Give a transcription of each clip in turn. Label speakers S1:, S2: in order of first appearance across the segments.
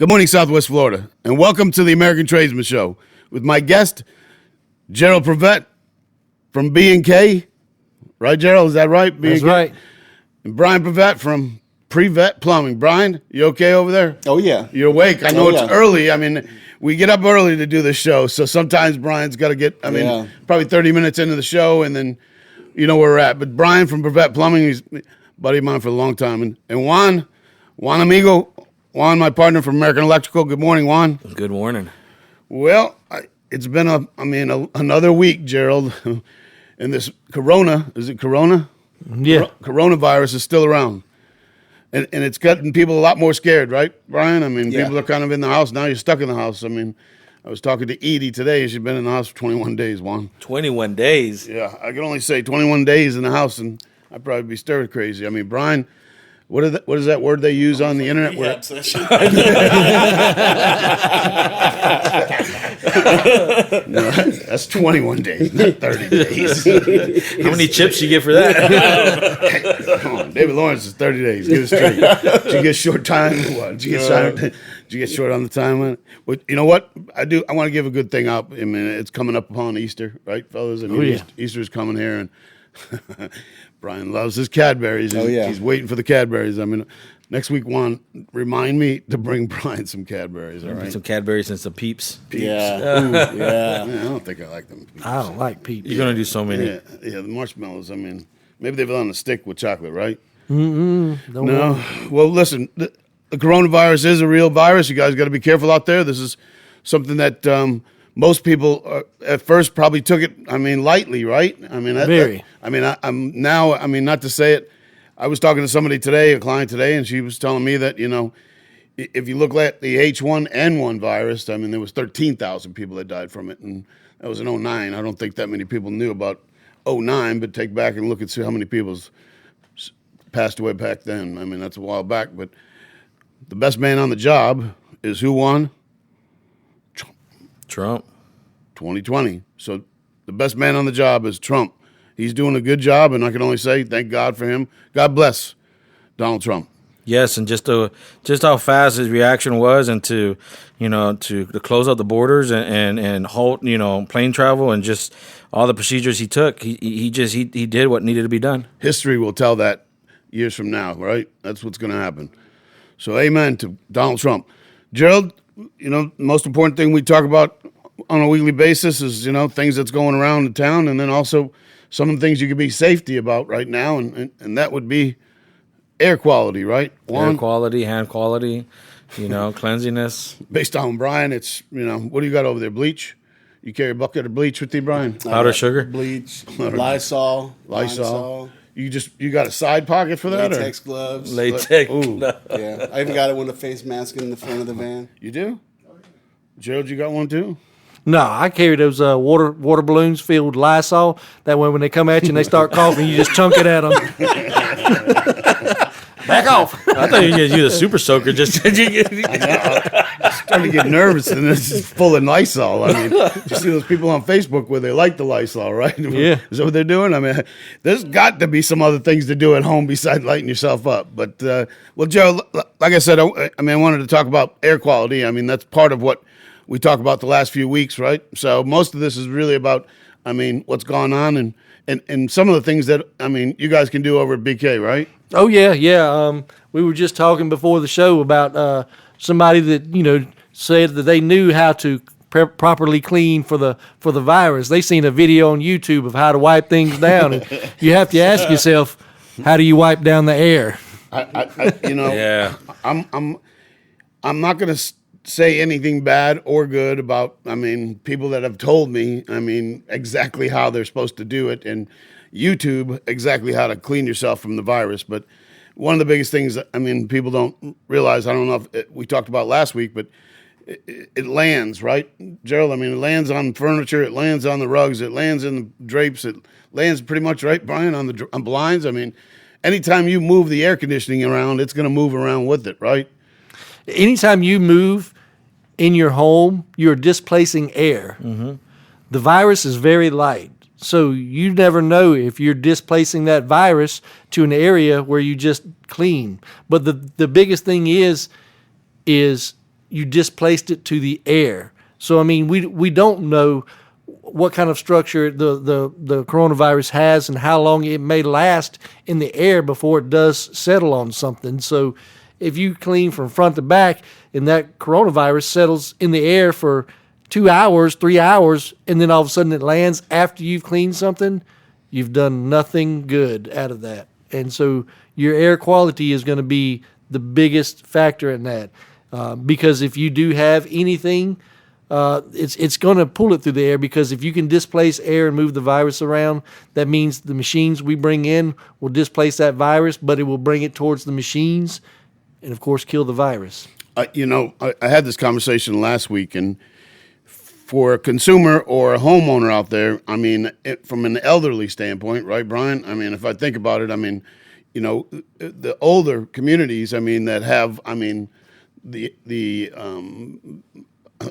S1: Good morning, Southwest Florida, and welcome to the American Tradesman Show with my guest, Gerald Prevet from B&K. Right, Gerald? Is that right? B&K?
S2: That's right.
S1: And Brian Prevet from Prevet Plumbing. Brian, you okay over there?
S3: Oh, yeah.
S1: You're awake? I know it's
S3: yeah.
S1: early. I mean, we get up early to do this show, so sometimes Brian's got to get, probably 30 minutes into the show, and then you know where we're at. But Brian from Prevet Plumbing, he's a buddy of mine for a long time. And Juan amigo, Juan, my partner from American Electrical. Good morning, Juan.
S4: Good morning.
S1: Well, it's been another week, Gerald, and this corona, is it corona?
S2: Yeah.
S1: Coronavirus is still around. And it's gotten people a lot more scared, right, Brian? I mean,
S3: Yeah.
S1: people are kind of in the house. Now you're stuck in the house. I mean, I was talking to Edie today. She's been in the house for 21 days, Juan.
S4: 21 days.
S1: Yeah, I can only say 21 days in the house, and I'd probably be stir crazy. I mean, Brian, what is that word they use on the internet? No, that's 21 days, not 30 days.
S4: How many chips you get for that?
S1: Come on, David Lawrence is 30 days. Get it straight. Did you get short time? What? Did you get short on the time on it? Well, you know what? I want to give a good thing out. I mean, it's coming up upon Easter, right, fellas? I mean, Easter's coming here, and Brian loves his Cadberries. He's waiting for the Cadberries. I mean, next week, Juan, remind me to bring Brian some Cadberries, all right?
S4: Some Cadberries and some Peeps.
S3: Yeah. Ooh, yeah.
S1: I don't think I like them.
S2: I don't like Peeps.
S4: You're going to do so many.
S1: Yeah, the marshmallows, I mean, maybe they've on a stick with chocolate, right?
S2: Don't
S1: No. Well, listen, the coronavirus is a real virus. You guys got to be careful out there. This is something that most people at first probably took it, lightly, right? I mean,
S2: Very.
S1: I'm now, not to say it. I was talking to somebody today, a client today, and she was telling me that, if you look at the H1N1 virus, there was 13,000 people that died from it, and that was in 2009. I don't think that many people knew about 2009, but take back and look and see how many people's passed away back then. I mean, that's a while back, but the best man on the job is who won?
S4: Trump.
S1: 2020. So the best man on the job is Trump. He's doing a good job, and I can only say thank God for him. God bless Donald Trump.
S4: Yes, and just how fast his reaction was, and to close out the borders and halt plane travel, and just all the procedures he took. He did what needed to be done.
S1: History will tell that years from now, right? That's what's going to happen. So amen to Donald Trump. Gerald, the most important thing we talk about on a weekly basis is, things that's going around the town, and then also some of the things you could be safety about right now, and that would be air quality, right?
S4: Air quality, hand quality, cleanliness.
S1: Based on Brian, it's, what do you got over there? Bleach? You carry a bucket of bleach with you, Brian?
S4: Powder sugar?
S3: Bleach, Lysol.
S1: You got a side pocket for that?
S3: Latex gloves.
S4: Latex.
S1: Ooh.
S3: Yeah. I even got it with a face mask in the front of the van.
S1: You do? Gerald, you got one too?
S2: No, I carry those water balloons filled with Lysol. That way when they come at you and they start coughing, you just chunk it at them. Back off.
S4: I thought you were going to use a super soaker just
S1: I'm starting to get nervous, and this is full of Lysol. I mean, you see those people on Facebook where they like the Lysol, right?
S2: Yeah.
S1: Is that what they're doing? I mean, there's got to be some other things to do at home besides lighting yourself up. But, well, Joe, like I said, I wanted to talk about air quality. I mean, that's part of what we talk about the last few weeks, right? So most of this is really about, what's gone on and some of the things that, you guys can do over at BK, right?
S2: Oh, yeah. We were just talking before the show about somebody that, said that they knew how to properly clean for the virus. They seen a video on YouTube of how to wipe things down. And you have to ask yourself, how do you wipe down the air?
S4: Yeah.
S1: I'm not going to say anything bad or good about, people that have told me, exactly how they're supposed to do it, and YouTube exactly how to clean yourself from the virus. But one of the biggest things, people don't realize, I don't know if we talked about last week, but it lands, right, Gerald? It lands on furniture, it lands on the rugs, it lands in the drapes, it lands pretty much, right, Brian, on blinds. Anytime you move the air conditioning around, it's going to move around with it, right?
S2: Anytime you move in your home, you're displacing air. Mm-hmm. The virus is very light, so you never know if you're displacing that virus to an area where you just clean. But the biggest thing is you displaced it to the air. So I mean, we don't know what kind of structure the coronavirus has and how long it may last in the air before it does settle on something. So if you clean from front to back and that coronavirus settles in the air for 2 hours, 3 hours, and then all of a sudden it lands after you've cleaned something, you've done nothing good out of that. And so your air quality is going to be the biggest factor in that. Because if you do have anything, it's going to pull it through the air, because if you can displace air and move the virus around, that means the machines we bring in will displace that virus, but it will bring it towards the machines and, of course, kill the virus.
S1: I had this conversation last week, and for a consumer or a homeowner out there, I mean, from an elderly standpoint, right, Brian? I mean, if I think about it, I mean, the older communities, I mean, that have, I mean, I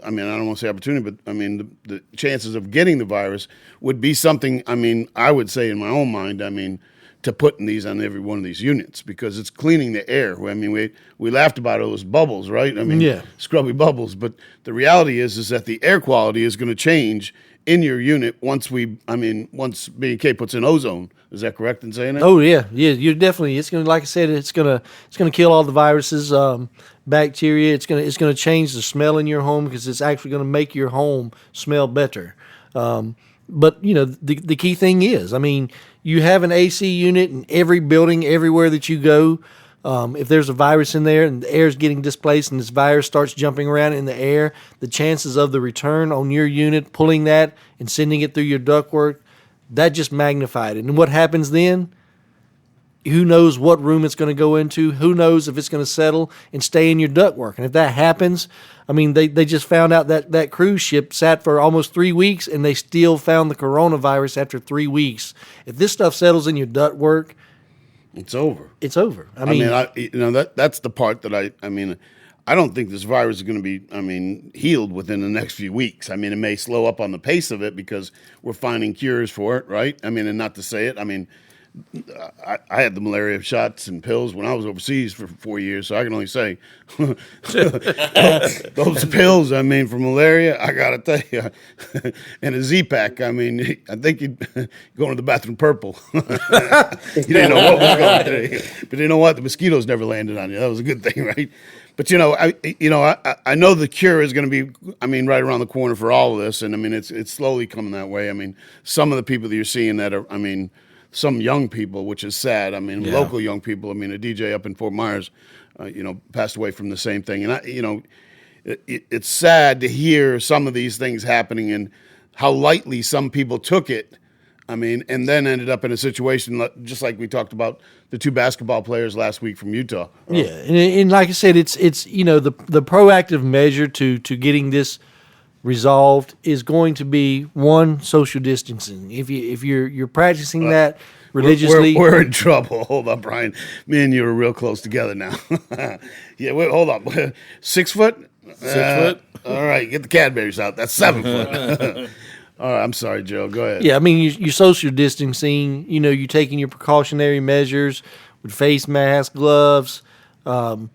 S1: mean, I don't want to say opportunity, but I mean, the chances of getting the virus would be something, I mean, I would say in my own mind, I mean, to put in these on every one of these units, because it's cleaning the air. I mean, we laughed about those bubbles, right? I mean,
S2: yeah,
S1: scrubby bubbles, but the reality is that the air quality is going to change in your unit once B&K puts in ozone. Is that correct in saying that?
S2: Oh yeah, you're definitely. It's gonna, like I said, it's gonna kill all the viruses, bacteria. It's gonna change the smell in your home, because it's actually gonna make your home smell better. But the key thing is, I mean, you have an AC unit in every building, everywhere that you go. If there's a virus in there and the air is getting displaced and this virus starts jumping around in the air, the chances of the return on your unit, pulling that and sending it through your ductwork, that just magnified it. And what happens then? Who knows what room it's going to go into? Who knows if it's going to settle and stay in your ductwork? And if that happens, I mean, they just found out that cruise ship sat for almost 3 weeks and they still found the coronavirus after 3 weeks. If this stuff settles in your ductwork,
S1: it's over.
S2: It's over. I mean,
S1: that's the part that I mean, I don't think this virus is going to be, I mean, healed within the next few weeks. I mean, it may slow up on the pace of it because we're finding cures for it, right? I mean, and not to say it, I mean, I had the malaria shots and pills when I was overseas for 4 years, so I can only say those pills, I mean, for malaria, I got to tell you, and a Z-Pack, I mean, I think you'd go into the bathroom purple. You didn't know what was going through. But you know what? The mosquitoes never landed on you. That was a good thing, right? But, I know the cure is going to be, I mean, right around the corner for all of this, and, I mean, it's slowly coming that way. I mean, some of the people that you're seeing that are, I mean, some young people, which is sad. I mean, local young people. I mean, a DJ up in Fort Myers, passed away from the same thing. And it's sad to hear some of these things happening and how lightly some people took it. I mean, and then ended up in a situation just like we talked about the 2 basketball players last week from Utah.
S2: Yeah, and like I said, it's the proactive measure to getting this resolved is going to be, one, social distancing. If you're practicing that religiously,
S1: we're in trouble. Hold on, Brian. Me and you are real close together now. Yeah, wait, hold on. 6 foot.
S4: 6 foot.
S1: All right, get the Cadbury's out. That's 7 foot. All right, I'm sorry, Joe. Go ahead.
S2: Yeah, I mean, you're social distancing. You're taking your precautionary measures with face masks, gloves. And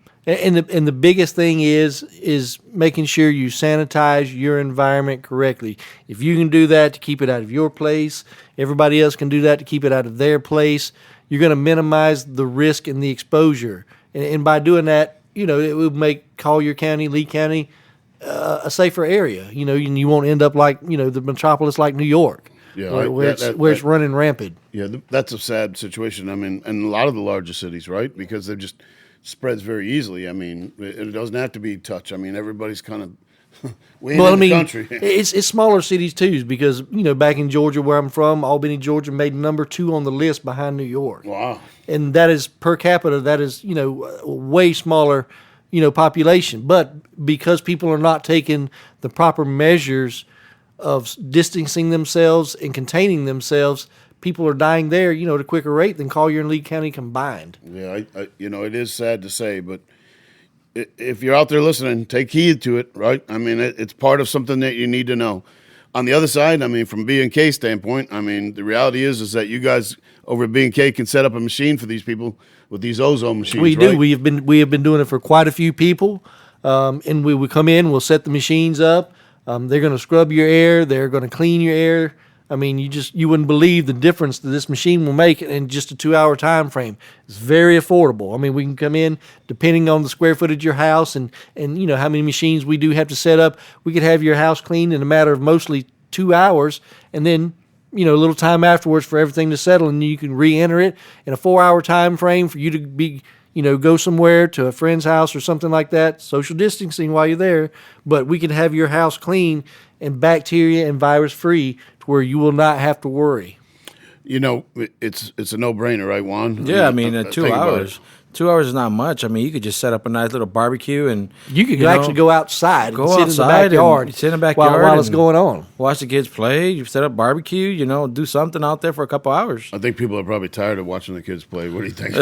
S2: the biggest thing is making sure you sanitize your environment correctly. If you can do that to keep it out of your place, everybody else can do that to keep it out of their place. You're going to minimize the risk and the exposure. And by doing that, it will make Collier County, Lee County, a safer area. And you won't end up like the metropolis like New York, where it's running rampant.
S1: Yeah, that's a sad situation. I mean, and a lot of the larger cities, right? Because they're just spreads very easily. I mean, it doesn't have to be touch. I mean, everybody's kind of the country.
S2: It's smaller cities too, because back in Georgia where I'm from, Albany, Georgia made number 2 on the list behind New York.
S1: Wow!
S2: And that is per capita. That is way smaller population. But because people are not taking the proper measures of distancing themselves and containing themselves, people are dying there, at a quicker rate than Collier and Lee County combined.
S1: Yeah, it is sad to say, but if you're out there listening, take heed to it, right? I mean, it's part of something that you need to know. On the other side, I mean, from B&K standpoint, I mean, the reality is that you guys over at B&K can set up a machine for these people with these ozone machines.
S2: We do. We have been doing it for quite a few people. And we would come in, we'll set the machines up. They're going to scrub your air. They're going to clean your air. I mean, you wouldn't believe the difference that this machine will make in just a 2-hour time frame. It's very affordable. I mean, we can come in depending on the square footage of your house and you know how many machines we do have to set up. We could have your house cleaned in a matter of mostly 2 hours, and then you know a little time afterwards for everything to settle, and you can re-enter it in a 4-hour time frame for you to be go somewhere to a friend's house or something like that. Social distancing while you're there, but we can have your house clean and bacteria and virus free where you will not have to worry.
S1: You know, it's a no-brainer, right, Juan?
S4: Yeah, I mean,
S1: think
S4: 2
S1: about
S4: hours. 2 hours is not much. I mean, you could just set up a nice little barbecue and
S2: you could actually go outside,
S4: go
S2: and sit in the backyard,
S4: sit in the backyard
S2: while it's going on.
S4: Watch the kids play. You set up barbecue. Do something out there for a couple hours.
S1: I think people are probably tired of watching the kids play. What do you think?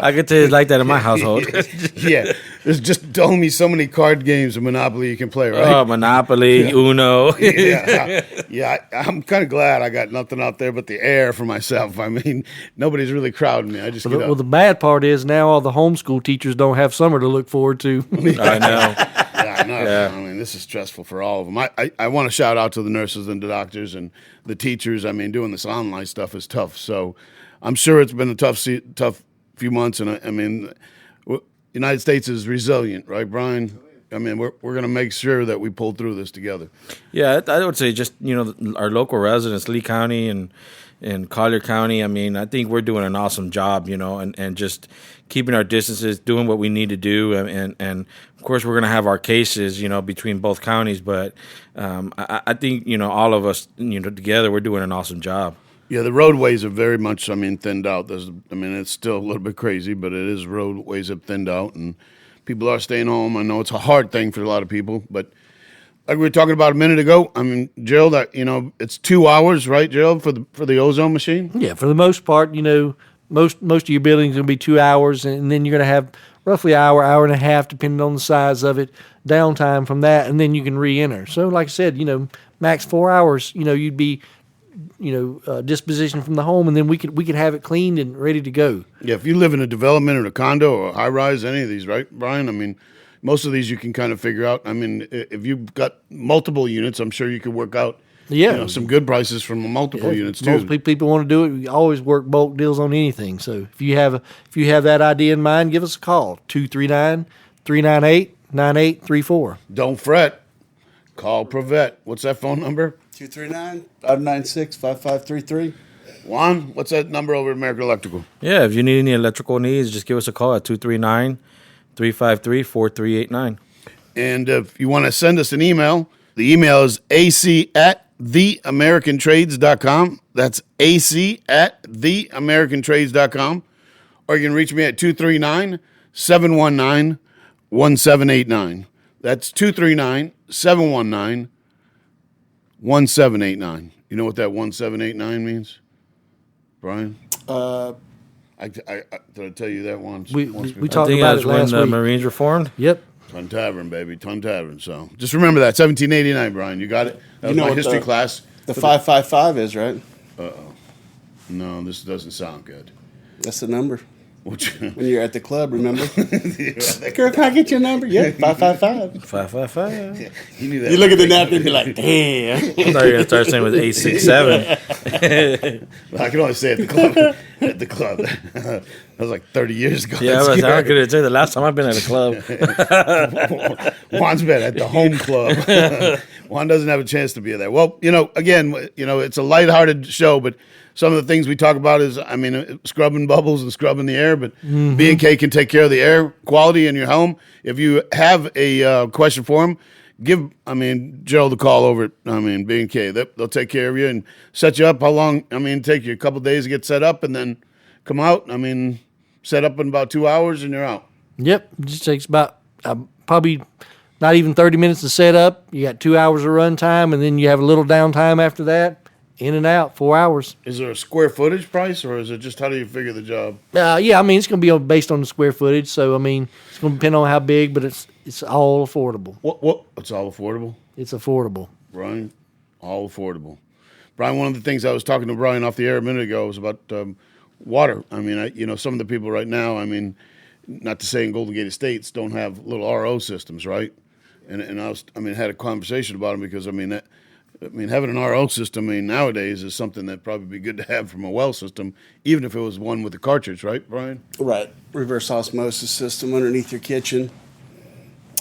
S4: I could tell you it's like that in my household.
S1: Yeah, there's just only so many card games of Monopoly you can play, right?
S4: Oh, Monopoly, Uno.
S1: yeah. I'm kind of glad I got nothing out there but the air for myself. I mean, nobody's really crowding me. I just get up.
S2: Well, the bad part is now all the homeschool teachers don't have summer to look forward to.
S4: I know.
S1: Yeah, I know.
S4: Yeah.
S1: I mean, this is stressful for all of them. I want to shout out to the nurses and the doctors and the teachers. I mean, doing this online stuff is tough. So I'm sure it's been a tough few months. And I mean, United States is resilient, right, Brian? I mean, we're going to make sure that we pull through this together.
S4: Yeah, I would say just, our local residents, Lee County and Collier County, I mean, I think we're doing an awesome job, and just keeping our distances, doing what we need to do. And of course, we're going to have our cases, between both counties. But I think, all of us, together, we're doing an awesome job.
S1: Yeah, the roadways are very much, thinned out. It's still a little bit crazy, but it is roadways have thinned out, and people are staying home. I know it's a hard thing for a lot of people, but like we were talking about a minute ago, Gerald, it's 2 hours, right, Gerald, for the ozone machine?
S2: Yeah, for the most part, most of your buildings are going to be 2 hours, and then you're going to have roughly an hour and a half, depending on the size of it, downtime from that, and then you can re-enter. So, like I said, max 4 hours, you'd be disposition from the home, and then we could have it cleaned and ready to go.
S1: Yeah, if you live in a development or a condo or a high rise, any of these, right, Brian? Most of these you can kind of figure out. If you've got multiple units, I'm sure you could work out some good prices from multiple units too.
S2: Most people want to do it. We always work bulk deals on anything. So if you have that idea in mind, give us a call 239-398-9834.
S1: Don't fret. Call Prevet. What's that phone number?
S3: 239-596-5533.
S1: Juan, what's that number over at American Electrical?
S4: Yeah, if you need any electrical needs, just give us a call at 239-353-4389.
S1: And if you want to send us an email, the email is ac@theamericantrades.com. That's ac@theamericantrades.com. Or you can reach me at 239-719-1789. That's 239-719-1789. You know what that 1789 means, Brian? I did I tell you that once?
S2: We
S4: I
S2: talked
S4: think
S2: about
S4: that's
S2: it
S4: when
S2: last
S4: the
S2: week.
S4: Marines were formed.
S2: Yep.
S1: Ton Tavern, baby. Ton Tavern. So just remember that. 1789, Brian. You got it? That was my
S3: what
S1: history class.
S3: The 555 is, right?
S1: No, this doesn't sound good.
S3: That's the number.
S1: What
S3: When you're at the club, remember? Girl, can I get your number? Yeah, 555.
S4: 555.
S1: you knew that.
S3: You look at the napkin and be like, damn.
S4: I thought you were going to start saying with 867.
S1: I can only say at the club. At the club. That was like 30 years ago.
S4: Yeah,
S1: That's
S4: I
S1: good.
S4: could tell you the last time I've been at a club.
S1: Juan's been at the home club. Juan doesn't have a chance to be there. Well, again, it's a lighthearted show, but some of the things we talk about is, scrubbing bubbles and scrubbing the air, but B&K can take care of the air quality in your home. If you have a question for them, give, Gerald a call over at, B&K. They'll take care of you and set you up. How long, take you a couple days to get set up and then come out. Set up in about 2 hours and you're out.
S2: Yep. It just takes about probably not even 30 minutes to set up. You got 2 hours of run time, and then you have a little downtime after that. In and out, 4 hours.
S1: Is there a square footage price, or is it just how do you figure the job?
S2: Yeah, it's going to be based on the square footage. So, it's going to depend on how big, but it's all affordable.
S1: What? It's all affordable?
S2: It's affordable.
S1: Brian, all affordable. Brian, one of the things I was talking to Brian off the air a minute ago was about water. Some of the people right now, not to say in Golden Gate Estates, don't have little RO systems, right? And had a conversation about them because having an RO system, nowadays is something that probably be good to have from a well system, even if it was one with a cartridge, right, Brian?
S3: Right. Reverse osmosis system underneath your kitchen.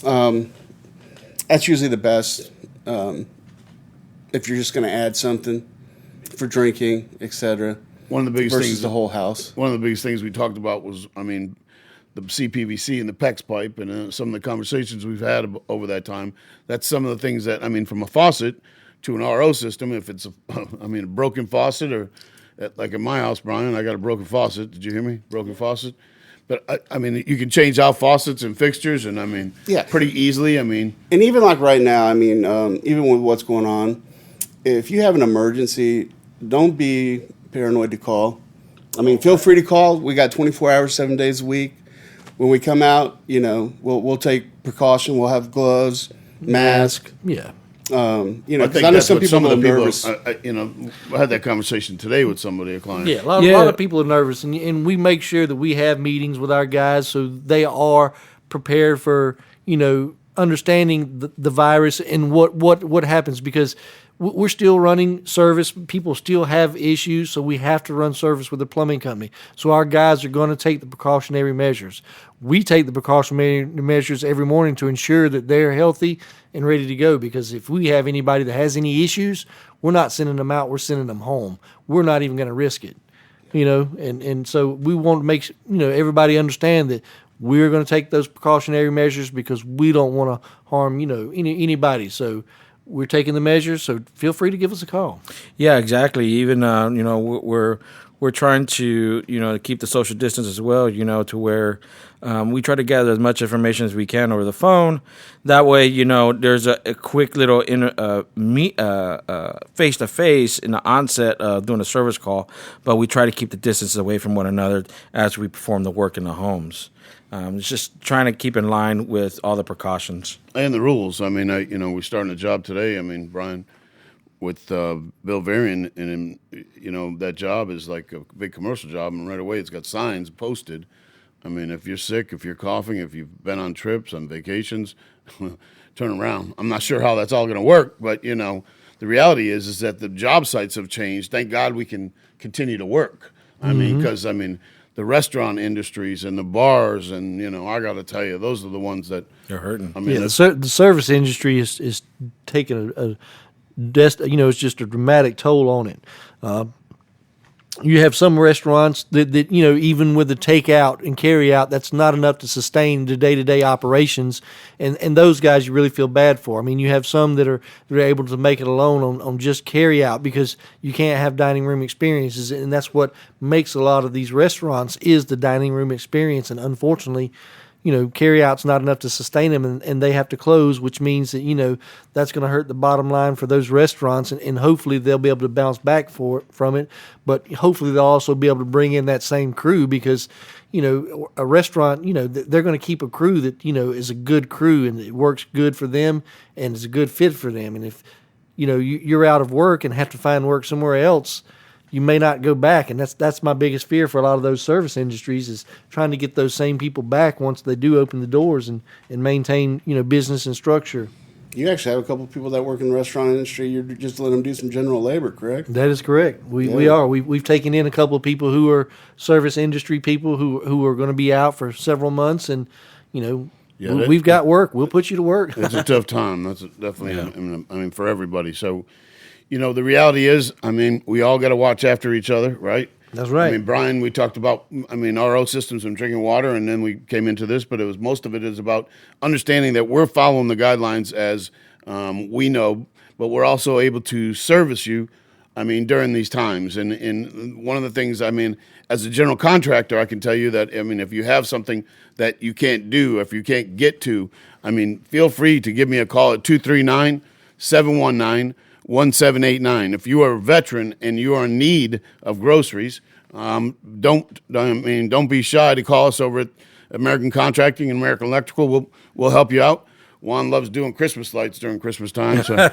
S3: That's usually the best if you're just going to add something for drinking, etc.
S1: One of the biggest
S3: versus
S1: things,
S3: the whole house.
S1: one of the biggest things we talked about was, the CPVC and the PEX pipe, and some of the conversations we've had over that time. That's some of the things that, from a faucet to an RO system, if it's a broken faucet, or like in my house, Brian, I got a broken faucet. Did you hear me? Broken faucet. But you can change out faucets and fixtures, and
S3: Yeah.
S1: pretty easily.
S3: And even like right now, even with what's going on, if you have an emergency, don't be paranoid to call. Feel free to call. We got 24 hours, 7 days a week. When we come out, we'll take precaution. We'll have gloves, mask.
S2: Yeah.
S3: Because I know some people are nervous.
S1: I had that conversation today with somebody, a client.
S2: Yeah, a lot of people are nervous, and we make sure that we have meetings with our guys so they are prepared for understanding the virus and what happens, because we're still running service. People still have issues, so we have to run service with the plumbing company. So our guys are going to take the precautionary measures. We take the precautionary measures every morning to ensure that they're healthy and ready to go, because if we have anybody that has any issues, we're not sending them out, we're sending them home. We're not even going to risk it, and so we want to make everybody understand that we're going to take those precautionary measures because we don't want to harm anybody. So we're taking the measures, so feel free to give us a call.
S4: Yeah, exactly. Even we're trying to keep the social distance as well. To where we try to gather as much information as we can over the phone. That way, there's a quick little face to face in the onset of doing a service call. But we try to keep the distance away from one another as we perform the work in the homes. It's just trying to keep in line with all the precautions
S1: And the rules. We're starting a job today. Brian, with Bill Varian, and that job is like a big commercial job, and right away it's got signs posted. If you're sick, if you're coughing, if you've been on trips, on vacations, turn around. I'm not sure how that's all going to work, but the reality is that the job sites have changed. Thank God we can continue to work. Because the restaurant industries and the bars, and I got to tell you, those are the ones that
S4: are hurting.
S2: The service industry is taking it's just a dramatic toll on it. You have some restaurants that even with the takeout and carry out, that's not enough to sustain the day-to-day operations, and those guys you really feel bad for. You have some that are able to make it alone on just carry out because you can't have dining room experiences, and that's what makes a lot of these restaurants is the dining room experience. And unfortunately, carry out's not enough to sustain them, and they have to close, which means that that's going to hurt the bottom line for those restaurants, and hopefully they'll be able to bounce back from it. But hopefully they'll also be able to bring in that same crew, because a restaurant, they're going to keep a crew that is a good crew and it works good for them and is a good fit for them. And if you're out of work and have to find work somewhere else, you may not go back, and that's my biggest fear for a lot of those service industries, is trying to get those same people back once they do open the doors and maintain business and structure.
S3: You actually have a couple of people that work in the restaurant industry. You're just letting them do some general labor, correct?
S2: That is correct. We are. We've taken in a couple of people who are service industry people who are going to be out for several months, and we've got work. We'll put you to work.
S1: It's a tough time. That's definitely, for everybody. So, the reality is, we all got to watch after each other, right?
S2: That's right.
S1: Brian, we talked about, RO systems and drinking water, and then we came into this, but most of it is about understanding that we're following the guidelines as we know, but we're also able to service you, during these times. And one of the things, as a general contractor, I can tell you that, if you have something that you can't do, if you can't get to, feel free to give me a call at 239-719-1789. If you are a veteran and you are in need of groceries, don't be shy to call us over at American Contracting and American Electrical. We'll help you out. Juan loves doing Christmas lights during Christmas time, so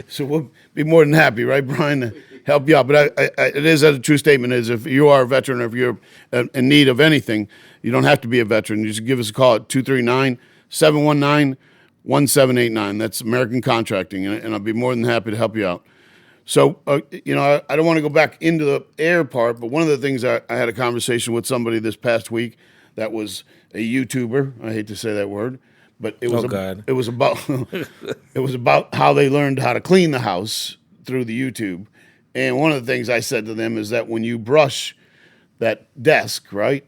S1: so we'll be more than happy, right, Brian, to help you out. But it is a true statement: is if you are a veteran or if you're in need of anything, you don't have to be a veteran. You just give us a call at 239-719-1789. That's American Contracting, and I'll be more than happy to help you out. So, I don't want to go back into the air part, but one of the things I had a conversation with somebody this past week that was a YouTuber. I hate to say that word, but it was it was about it was about how they learned how to clean the house through the YouTube. And one of the things I said to them is that when you brush that desk, right,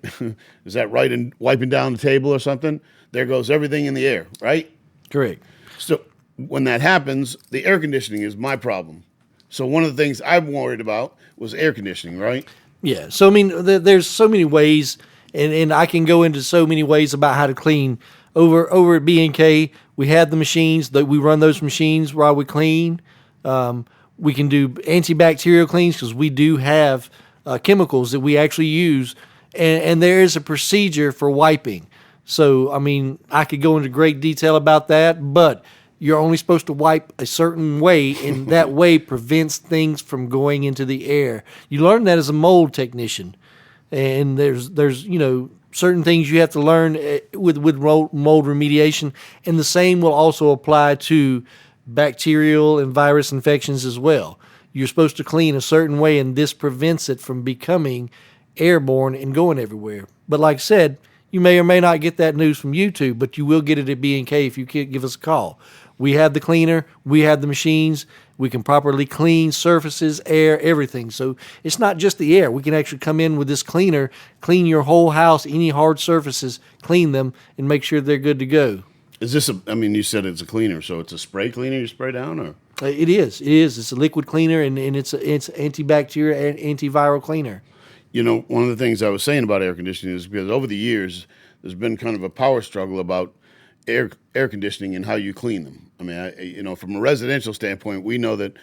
S1: is that right, in wiping down the table or something, there goes everything in the air, right?
S2: Correct.
S1: So when that happens, the air conditioning is my problem. So one of the things I'm worried about was air conditioning, right?
S2: Yeah. So, I mean, there's so many ways, and I can go into so many ways about how to clean. Over at B&K, we have the machines that we run those machines while we clean. We can do antibacterial cleans because we do have chemicals that we actually use, and there is a procedure for wiping. So, I mean, I could go into great detail about that, but you're only supposed to wipe a certain way, and that way prevents things from going into the air. You learn that as a mold technician, and there's certain things you have to learn with mold remediation, and the same will also apply to bacterial and virus infections as well. You're supposed to clean a certain way, and this prevents it from becoming airborne and going everywhere. But like I said, you may or may not get that news from YouTube, but you will get it at B&K if you give us a call. We have the cleaner. We have the machines. We can properly clean surfaces, air, everything. So it's not just the air. We can actually come in with this cleaner, clean your whole house, any hard surfaces, clean them, and make sure they're good to go.
S1: Is this you said it's a cleaner, so it's a spray cleaner you spray down, or?
S2: It is. It's a liquid cleaner, and it's antibacterial and antiviral cleaner.
S1: One of the things I was saying about air conditioning is because over the years, there's been kind of a power struggle about air conditioning and how you clean them. I mean, from a residential standpoint, we know that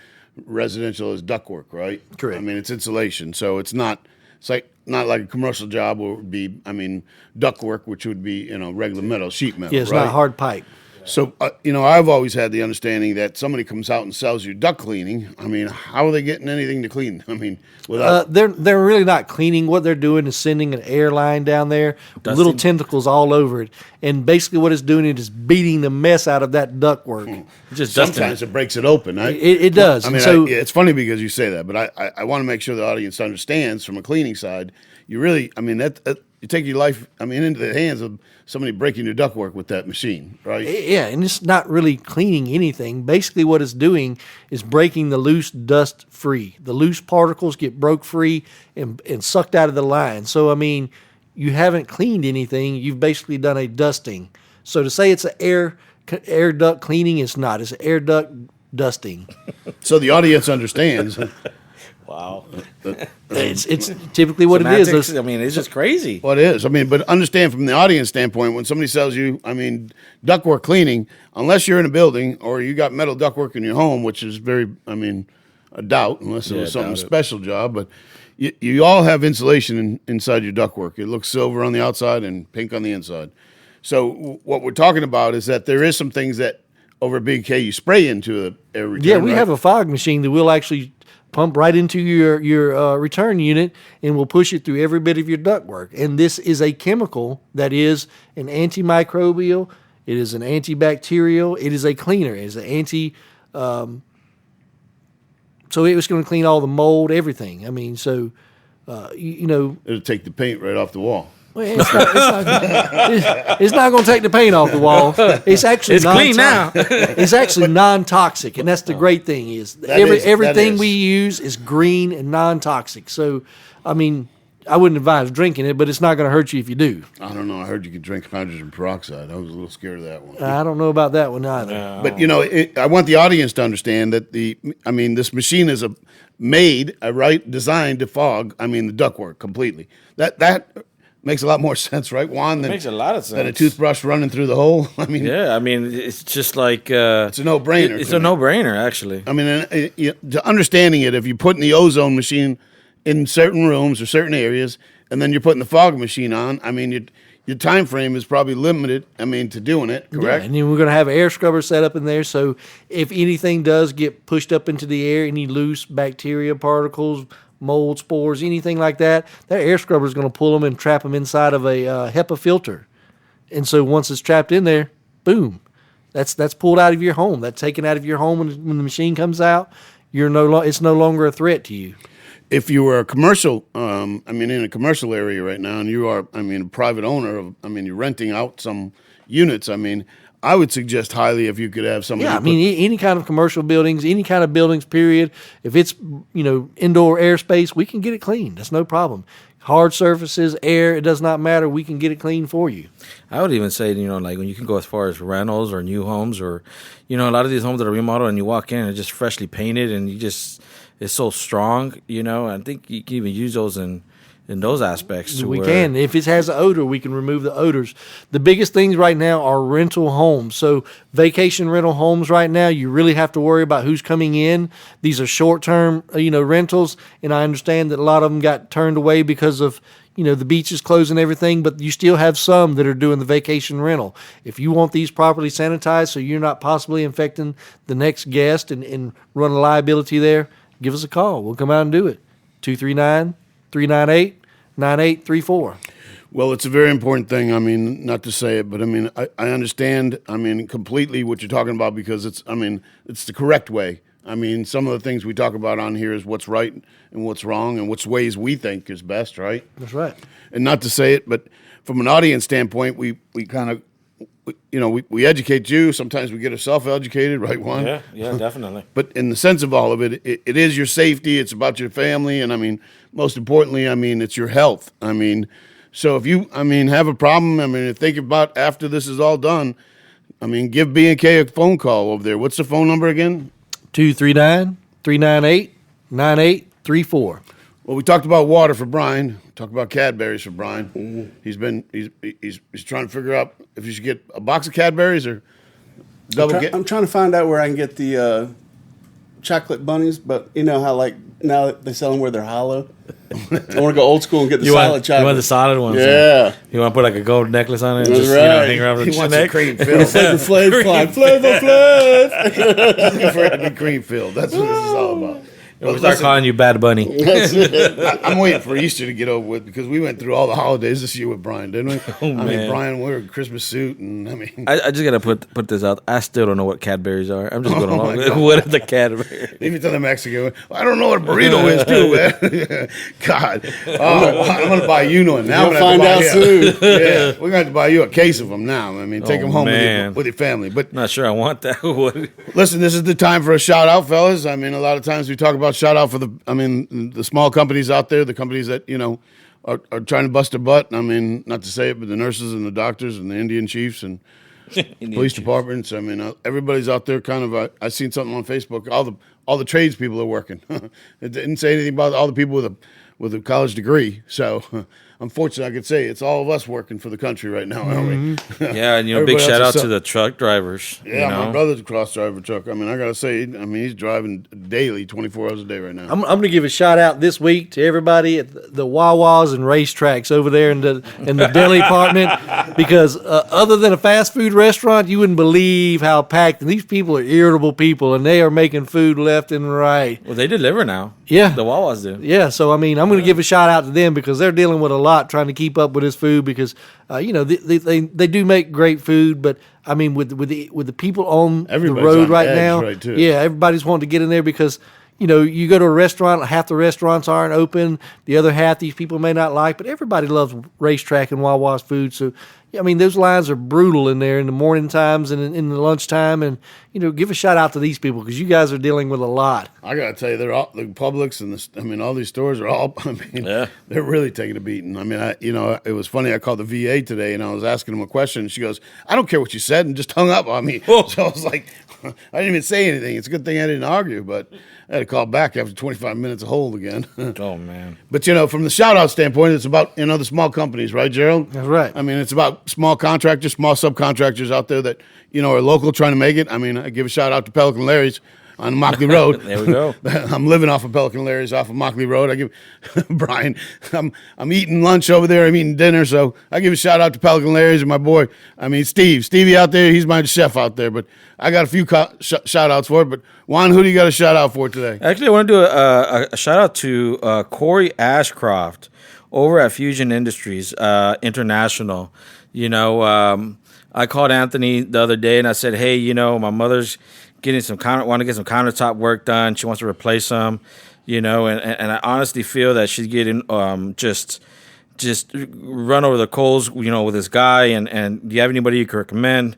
S1: residential is ductwork, right?
S2: Correct.
S1: I mean, it's insulation, so it's not like a commercial job where it would be, ductwork, which would be, regular metal, sheet metal.
S2: Yeah, it's
S1: right?
S2: not hard pipe.
S1: So, I've always had the understanding that somebody comes out and sells you duct cleaning. I mean, how are they getting anything to clean? I mean, without
S2: they're really not cleaning. What they're doing is sending an air line down there, with little tentacles all over it, and basically what it's doing is beating the mess out of that ductwork.
S1: Just sometimes it breaks it open.
S2: It does.
S1: I mean,
S2: so
S1: it's funny because you say that, but I want to make sure the audience understands from a cleaning side. You really, that you take your life, into the hands of somebody breaking your ductwork with that machine, right?
S2: Yeah, and it's not really cleaning anything. Basically, what it's doing is breaking the loose dust free. The loose particles get broke free and sucked out of the line. So, you haven't cleaned anything. You've basically done a dusting. So to say it's an air duct cleaning, it's not. It's an air duct dusting.
S1: So the audience understands.
S4: Wow.
S2: It's typically what it is.
S4: It's just crazy.
S1: Well, it is. But understand from the audience standpoint, when somebody sells you, ductwork cleaning, unless you're in a building or you got metal ductwork in your home, which is very, a doubt, unless it was something special job. But you all have insulation inside your ductwork. It looks silver on the outside and pink on the inside. So what we're talking about is that there is some things that over at Big K you spray into the air return.
S2: Yeah, we have a fog machine that will actually pump right into your return unit, and will push it through every bit of your ductwork. And this is a chemical that is an antimicrobial, it is an antibacterial, it is a cleaner, it is an so it was going to clean all the mold, everything. It'll
S1: take the paint right off the wall.
S2: Well, it's not going to take the paint off the wall. It's actually
S4: clean now.
S2: It's actually non-toxic, and that's the great thing is everything we use is green and non-toxic. So, I wouldn't advise drinking it, but it's not going to hurt you if you do.
S1: I don't know. I heard you could drink hydrogen peroxide. I was a little scared of that one.
S2: I don't know about that one either.
S4: No.
S1: But I want the audience to understand that this machine is designed to fog. The ductwork completely. That makes a lot more sense, right, Juan?
S4: Makes a lot of sense.
S1: Than a toothbrush running through the hole.
S4: It's just like
S1: it's a no-brainer.
S4: It's a no-brainer, actually.
S1: Understanding it, if you put in the ozone machine in certain rooms or certain areas, and then you're putting the fog machine on, your time frame is probably limited. I mean, to doing it, correct?
S2: Yeah, and then we're going to have an air scrubber set up in there, so if anything does get pushed up into the air, any loose bacteria particles, mold spores, anything like that, that air scrubber is going to pull them and trap them inside of a HEPA filter. And so once it's trapped in there, boom, that's pulled out of your home. That's taken out of your home when the machine comes out. It's no longer a threat to you.
S1: If you were a commercial, in a commercial area right now, and you are, a private owner of, you're renting out some units. I would suggest highly if you could have somebody.
S2: Yeah, any kind of commercial buildings, any kind of buildings, period. If it's, indoor airspace, we can get it clean. That's no problem. Hard surfaces, air, it does not matter. We can get it clean for you.
S4: I would even say, like when you can go as far as rentals or new homes or, a lot of these homes that are remodeled and you walk in and just freshly painted and it's so strong, I think you can even use those in those aspects.
S2: We can. If it has an odor, we can remove the odors. The biggest things right now are rental homes. So vacation rental homes right now, you really have to worry about who's coming in. These are short-term, rentals, and I understand that a lot of them got turned away because of, the beaches closed and everything, but you still have some that are doing the vacation rental. If you want these properly sanitized so you're not possibly infecting the next guest and run a liability there, give us a call. We'll come out and do it. 239-398-9834.
S1: Well, it's a very important thing. Not to say it, but I understand, completely what you're talking about because it's the correct way. Some of the things we talk about on here is what's right and what's wrong and which ways we think is best, right?
S2: That's right.
S1: And not to say it, but from an audience standpoint, we kind of, we educate you. Sometimes we get ourselves educated, right, Juan?
S4: Yeah, definitely.
S1: But in the sense of all of it, it is your safety. It's about your family. And most importantly, it's your health. So if you, have a problem, think about after this is all done, give B&K a phone call over there. What's the phone number again?
S2: 239-398-9834.
S1: Well, we talked about water for Brian. We talked about Cadbury's for Brian. Mm-hmm. He's trying to figure out if you should get a box of Cadbury's or
S3: I'm trying to find out where I can get the chocolate bunnies, but you know how now they sell them where they're hollow. I want to go old school and get the solid chocolate.
S4: You want the solid ones?
S3: Yeah.
S4: You want to put a gold necklace on it? And
S3: That's
S4: just
S3: right.
S4: hang around with
S1: he
S4: the
S1: wants
S4: neck?
S1: a cream filled.
S3: Flavor Flav.
S1: For it to be cream filled. That's what this is all about.
S4: We'll start calling you Bad Bunny.
S1: I'm waiting for Easter to get over with because we went through all the holidays this year with Brian, didn't we?
S4: Man.
S1: Brian wore a Christmas suit, and
S4: I just gotta put this out. I still don't know what Cadbury's are. I'm just going along with
S1: God.
S4: what are the Cadbury.
S1: leave it to the Mexican. I don't know what a burrito is, too, man. God, I'm gonna buy you one now.
S3: You'll find out soon.
S1: Yeah, we're gonna have to buy you a case of them now. Take them home
S4: man.
S1: with your family. But
S4: Not sure I want that.
S1: listen, this is the time for a shout out, fellas. A lot of times we talk about shout out for the small companies out there, the companies that, are trying to bust their butt. Not to say it, but the nurses and the doctors and the Indian chiefs and police departments. Everybody's out there kind of, I seen something on Facebook, all the trades people are working. It didn't say anything about all the people with a college degree. So unfortunately, I could say it's all of us working for the country right now, aren't we?
S4: Yeah, and big
S1: Everybody
S4: shout
S1: else
S4: out
S1: is
S4: to the truck drivers.
S1: Yeah, my brother's a cross driver truck. I gotta say, he's driving daily, 24 hours a day right now.
S2: I'm going to give a shout out this week to everybody at the Wawas and racetracks over there in the deli department because other than a fast food restaurant, you wouldn't believe how packed. And these people are irritable people, and they are making food left and right.
S4: Well, they deliver now.
S2: Yeah.
S4: The Wawas do.
S2: Yeah, so I'm going to give a shout out to them because they're dealing with a lot trying to keep up with this food because they do make great food, but with the people on
S1: Everybody's
S2: the road
S1: on
S2: right
S1: edge
S2: now,
S1: right, too.
S2: yeah, everybody's wanting to get in there because you go to a restaurant, half the restaurants aren't open, the other half these people may not like, but everybody loves racetrack and Wawa's food, so those lines are brutal in there in the morning times and in the lunchtime, and give a shout out to these people because you guys are dealing with a lot.
S1: I gotta tell you, they're all the Publix and all these stores are all.
S4: Yeah.
S1: They're really taking a beating. It was funny. I called the VA today and I was asking them a question. And she goes, "I don't care what you said," and just hung up on me.
S4: Whoa.
S1: So I was like, I didn't even say anything. It's a good thing I didn't argue, but I had to call back after 25 minutes of hold again.
S4: Oh, man.
S1: But from the shout out standpoint, it's about the small companies, right, Gerald?
S2: That's right.
S1: It's about small contractors, small subcontractors out there that are local trying to make it. I give a shout out to Pelican Larry's. on Mockley Road.
S4: There we go.
S1: I'm living off of Pelican Larry's off of Mockley Road. I give Brian, I'm eating lunch over there. I'm eating dinner. So I give a shout out to Pelican Larry's and my boy, Stevie out there. He's my chef out there, but I got a few shout outs for it. But Juan, who do you got a shout out for today?
S4: Actually, I want to do a shout out to Corey Ashcroft over at Fusion Industries International. I called Anthony the other day and I said, hey, my mother's getting want to get some countertop work done. She wants to replace some, and I honestly feel that she's getting just run over the coals, with this guy. And do you have anybody you could recommend?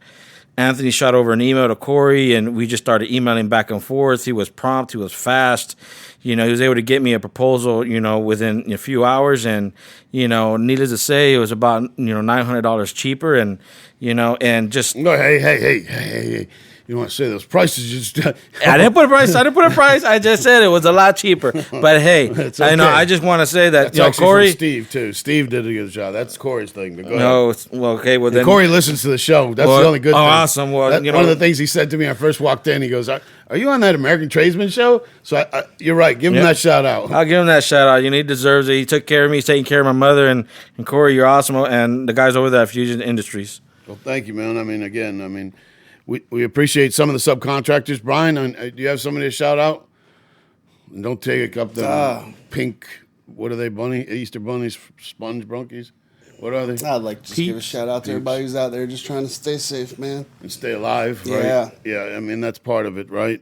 S4: Anthony shot over an email to Corey, and we just started emailing back and forth. He was prompt. He was fast. He was able to get me a proposal, within a few hours. And, needless to say, it was about, $900 cheaper. And, and just...
S1: No, hey. You want to say those prices?
S4: I didn't put a price. I just said it was a lot cheaper. But hey,
S1: okay.
S4: I know. I just want to say that
S1: That's
S4: Corey,
S1: from Steve too. Steve did a good job. That's Corey's thing. But go
S4: no,
S1: ahead.
S4: well, then
S1: Corey listens to the show. That's the only good thing.
S4: Awesome. Well,
S1: one of the things he said to me when I first walked in, he goes, "Are you on that American Tradesman show?" So you're right. Give him that shout out.
S4: I'll give him that shout out. He deserves it. He took care of me. He's taking care of my mother. And Corey, you're awesome. And the guys over there at Fusion Industries.
S1: Well, thank you, man. We appreciate some of the subcontractors. Brian, do you have somebody to shout out? And don't take up the pink, what are they, Easter bunnies, sponge bronchies? What are they?
S3: I'd like to just give a shout out to everybody who's out there just trying to stay safe, man.
S1: And stay alive, right?
S3: Yeah.
S1: Yeah, that's part of it, right?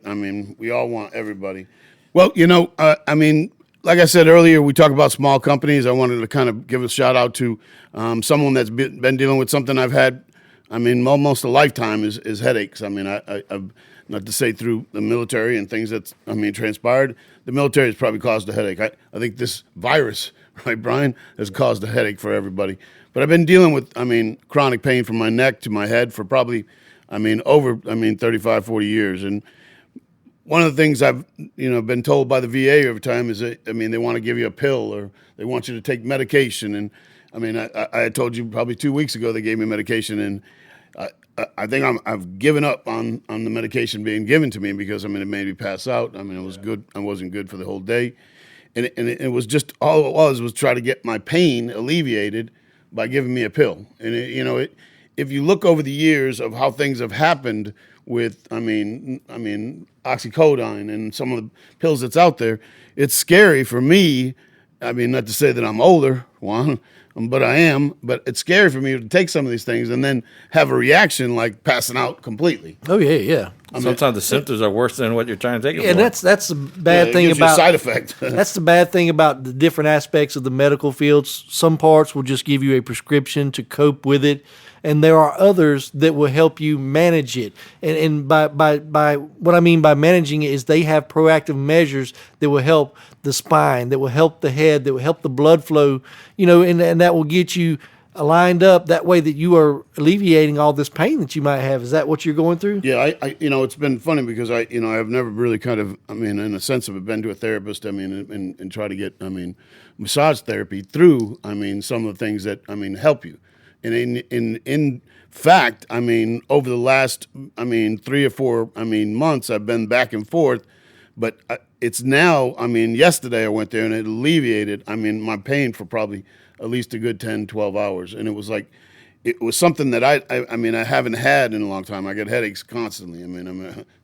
S1: We all want everybody. Well, like I said earlier, we talk about small companies. I wanted to kind of give a shout out to someone that's been dealing with something I've had almost a lifetime is headaches. I've not to say through the military and things that's transpired. The military has probably caused a headache. I think this virus, right, Brian, has caused a headache for everybody. But I've been dealing with chronic pain from my neck to my head for probably over 35, 40 years. And one of the things I've been told by the VA every time is that they want to give you a pill or they want you to take medication. And I told you probably 2 weeks ago they gave me medication, and I think I've given up on the medication being given to me because it made me pass out. It was good. I wasn't good for the whole day, and it was just all it was try to get my pain alleviated by giving me a pill. And if you look over the years of how things have happened with oxycodone and some of the pills that's out there, it's scary for me. Not to say that I'm older, Juan. But I am. But it's scary for me to take some of these things and then have a reaction like passing out completely.
S2: Oh yeah.
S4: Sometimes the symptoms are worse than what you're trying to take it for.
S2: And that's the bad thing
S1: it gives you a
S2: about
S1: side effect.
S2: That's the bad thing about the different aspects of the medical fields. Some parts will just give you a prescription to cope with it, and there are others that will help you manage it. And by what I mean by managing it is they have proactive measures that will help the spine, that will help the head, that will help the blood flow, and that will get you lined up that way that you are alleviating all this pain that you might have. Is that what you're going through?
S1: Yeah, it's been funny because I've never really kind of, in a sense of it, been to a therapist, and try to get, massage therapy through, some of the things that, help you. And in fact, over the last, 3 or 4, months, I've been back and forth, but it's now, yesterday I went there and it alleviated, my pain for probably at least a good 10, 12 hours. And it was like, it was something that I haven't had in a long time. I get headaches constantly.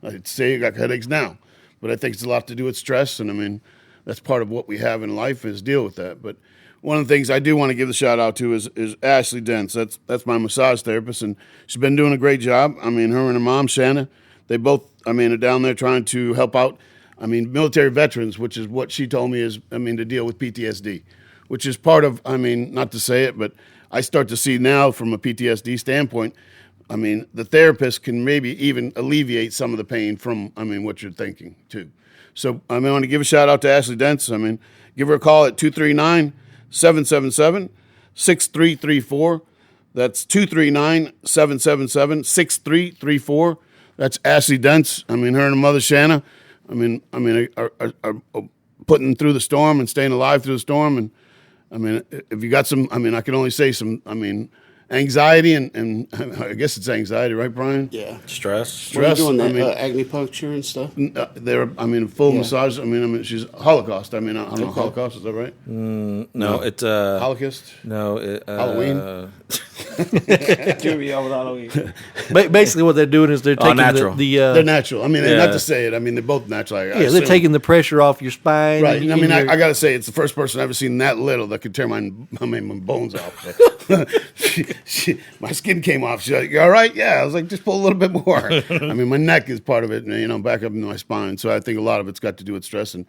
S1: I'd say I got headaches now, but I think it's a lot to do with stress. And that's part of what we have in life is deal with that. But one of the things I do want to give a shout out to is Ashley Dents. That's my massage therapist, and she's been doing a great job. Her and her mom, Shanna, they both, are down there trying to help out, military veterans, which is what she told me is, to deal with PTSD, which is part of, not to say it, but I start to see now from a PTSD standpoint, the therapist can maybe even alleviate some of the pain from, what you're thinking too. So I want to give a shout out to Ashley Dents. Give her a call at 239-777-6334. That's 239-777-6334. That's Ashley Dents. Her and her mother Shanna. Are putting through the storm and staying alive through the storm. And if you got some, I can only say some, anxiety and I guess it's anxiety, right, Brian?
S3: Yeah.
S4: Stress.
S3: What are you
S1: Stress,
S3: doing that
S1: I mean-
S3: acupuncture and stuff?
S1: They're, I mean, full
S3: Yeah.
S1: massage. I mean, she's Holocaust. I mean, I don't know,
S3: Okay.
S1: Holocaust, is that right?
S4: No, it's
S1: Holocaust?
S4: no
S1: Halloween?
S2: Basically, what they're doing is they're taking
S4: natural.
S1: They're natural. I mean,
S4: Yeah.
S1: not to say it. I mean, they're both natural. I
S2: they're
S1: assume.
S2: taking the pressure off your spine.
S1: Right.
S2: and
S1: I mean,
S2: your-
S1: I got to say, it's the first person I've ever seen that little that could tear my bones off. My skin came off. She's like, "You all right?" Yeah. I was like, "Just pull a little bit more." I mean, my neck is part of it, back up into my spine. So I think a lot of it's got to do with stress and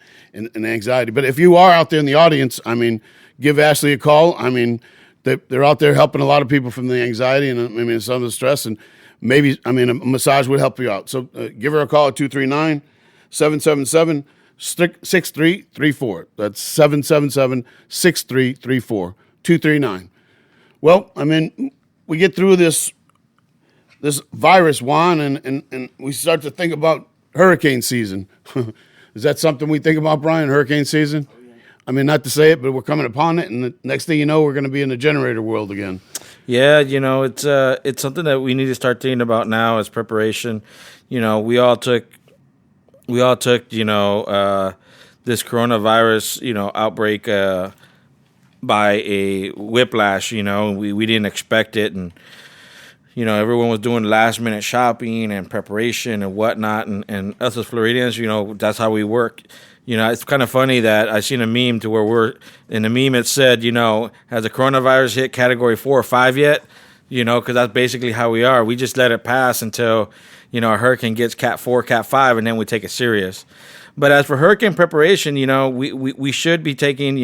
S1: anxiety. But if you are out there in the audience, I mean, give Ashley a call. I mean, they're out there helping a lot of people from the anxiety and I mean, some of the stress. And maybe, I mean, a massage would help you out. So give her a call at 239-777-6334. That's 777-6334. 239. Well, I mean, we get through this virus, Juan, and we start to think about hurricane season. Is that something we think about, Brian, hurricane season? I mean, not to say it, but we're coming upon it, and the next thing you know, we're going to be in the generator world again.
S4: Yeah, it's something that we need to start thinking about now as preparation. We all took this coronavirus outbreak by a whiplash. We didn't expect it, and everyone was doing last minute shopping and preparation and whatnot, and us as Floridians, that's how we work. It's kind of funny that I seen a meme to where in the meme it said, has the coronavirus hit category 4 or 5 yet? Because that's basically how we are. We just let it pass until, a hurricane gets cat 4, cat 5, and then we take it serious. But as for hurricane preparation, we should be taking,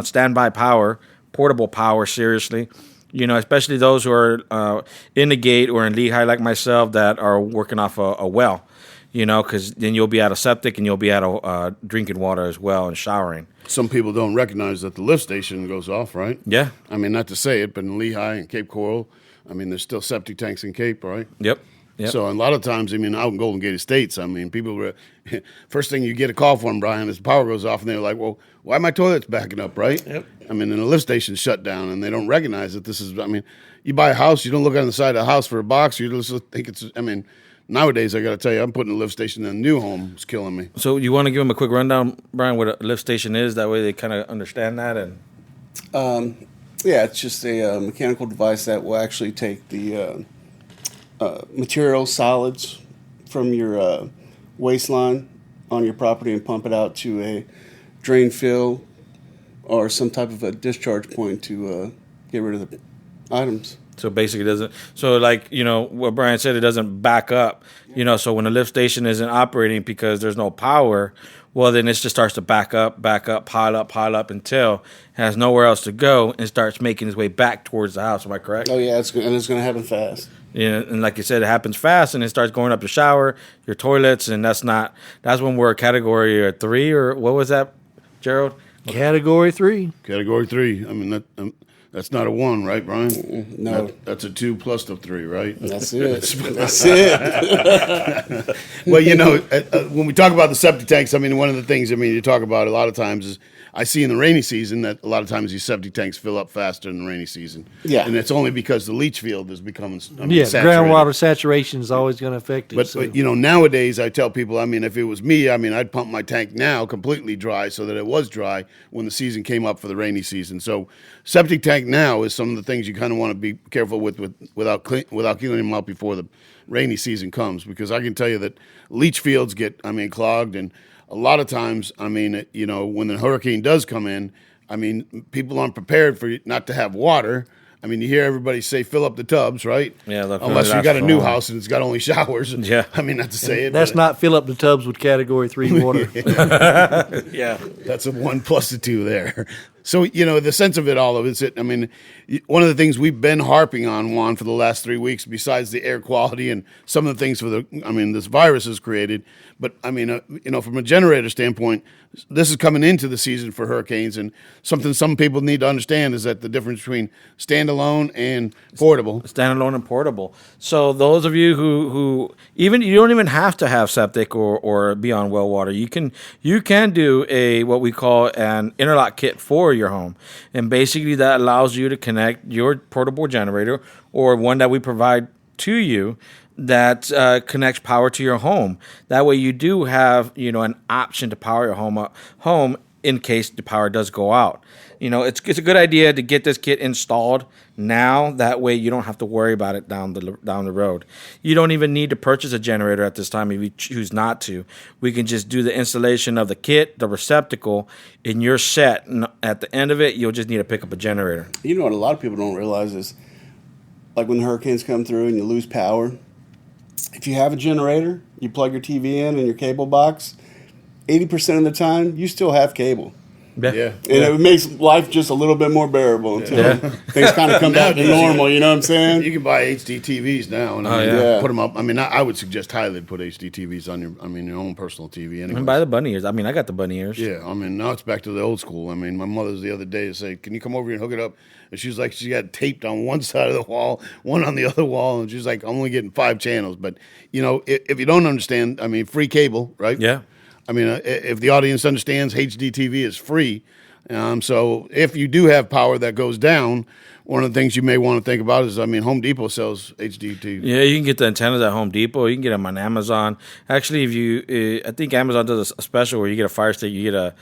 S4: standby power, portable power seriously. Especially those who are in the gate or in Lehigh like myself that are working off a well. Because then you'll be out of septic and you'll be out of drinking water as well and showering.
S1: Some people don't recognize that the lift station goes off, right?
S4: Yeah.
S1: I mean, not to say it, but in Lehigh and Cape Coral, I mean, there's still septic tanks in Cape, right?
S4: Yep.
S1: So a lot of times, I mean, out in Golden Gate Estates, I mean, people were first thing you get a call from, Brian, is the power goes off, and they're like, "Well, why are my toilets backing up?" Right?
S2: Yep.
S1: I mean, and the lift station's shut down, and they don't recognize that this is. I mean, you buy a house, you don't look on the side of the house for a box. You just think it's. I mean, nowadays, I got to tell you, I'm putting a lift station in a new home. It's killing me.
S4: So you want to give them a quick rundown, Brian, what a lift station is? That way they kind of understand that. And
S3: Yeah, it's just a mechanical device that will actually take the material solids from your waistline on your property and pump it out to a drain fill or some type of a discharge point to get rid of the items.
S4: So basically, it doesn't. So like what Brian said, it doesn't back up. So when the lift station isn't operating because there's no power, well then it just starts to back up, pile up until it has nowhere else to go and starts making its way back towards the house. Am I correct?
S3: Oh yeah, it's going to happen fast.
S4: Yeah, and like you said, it happens fast, and it starts going up your shower, your toilets, and that's when we're a category 3 or what was that, Gerald?
S2: Category 3.
S1: Category 3. I mean, that's not a 1, right, Brian?
S3: No.
S1: That's a 2 plus the 3, right?
S3: That's it. That's it.
S1: Well, when we talk about the septic tanks, I mean, one of the things, I mean, you talk about a lot of times is I see in the rainy season that a lot of times these septic tanks fill up faster in the rainy season.
S3: Yeah.
S1: And it's only because the leach field is becoming
S2: Yeah,
S1: saturated.
S2: groundwater saturation is always going to affect it.
S1: But nowadays I tell people, I mean, if it was me, I mean, I'd pump my tank now completely dry so that it was dry when the season came up for the rainy season. So septic tank now is some of the things you kind of want to be careful without cleaning them out before the rainy season comes, because I can tell you that leach fields get, I mean, clogged, and a lot of times, I mean, when the hurricane does come in, I mean, people aren't prepared for not to have water. I mean, you hear everybody say, fill up the tubs, right?
S4: Yeah,
S1: unless you got a new house and it's got only showers.
S4: Yeah.
S1: I mean, not to say it.
S2: That's not fill up the tubs with Category 3 water.
S4: Yeah.
S1: That's a 1 plus a 2 there. So, the sense of it all of it's, I mean, one of the things we've been harping on, Juan, for the last 3 weeks, besides the air quality and some of the things this virus has created. But, I mean, from a generator standpoint, this is coming into the season for hurricanes. And something some people need to understand is that the difference between standalone and portable.
S4: Standalone and portable. So those of you who even you don't even have to have septic or be on well water. You can do what we call an interlock kit for power your home. And basically that allows you to connect your portable generator or one that we provide to you that connects power to your home. That way you do have, an option to power your home in case the power does go out. It's a good idea to get this kit installed now. That way you don't have to worry about it down the road. You don't even need to purchase a generator at this time if you choose not to. We can just do the installation of the kit, the receptacle, and you're set. And at the end of it, you'll just need to pick up a generator.
S3: You know what a lot of people don't realize is, like when the hurricanes come through and you lose power, if you have a generator, you plug your TV in and your cable box, 80% of the time, you still have cable.
S1: Yeah.
S3: And it makes life just a little bit more bearable until things kind of come back to normal, you know what I'm saying?
S1: You can buy HD TVs now, and put them up. I mean, I would suggest highly to put HD TVs on your own personal TV. Anyway,
S4: And buy the bunny ears. I mean, I got the bunny ears.
S1: Yeah, I mean, now it's back to the old school. I mean, my mother's the other day said, "Can you come over here and hook it up?" And she's like, she got taped on one side of the wall, one on the other wall, and she's like, "I'm only getting 5 channels." But if you don't understand, I mean, free cable, right?
S4: Yeah.
S1: I mean, if the audience understands, HD TV is free. So if you do have power that goes down, one of the things you may want to think about is, I mean, Home Depot sells HD TV.
S4: Yeah, you can get the antennas at Home Depot. You can get them on Amazon. Actually, I think Amazon does a special where you get a Fire Stick, you get a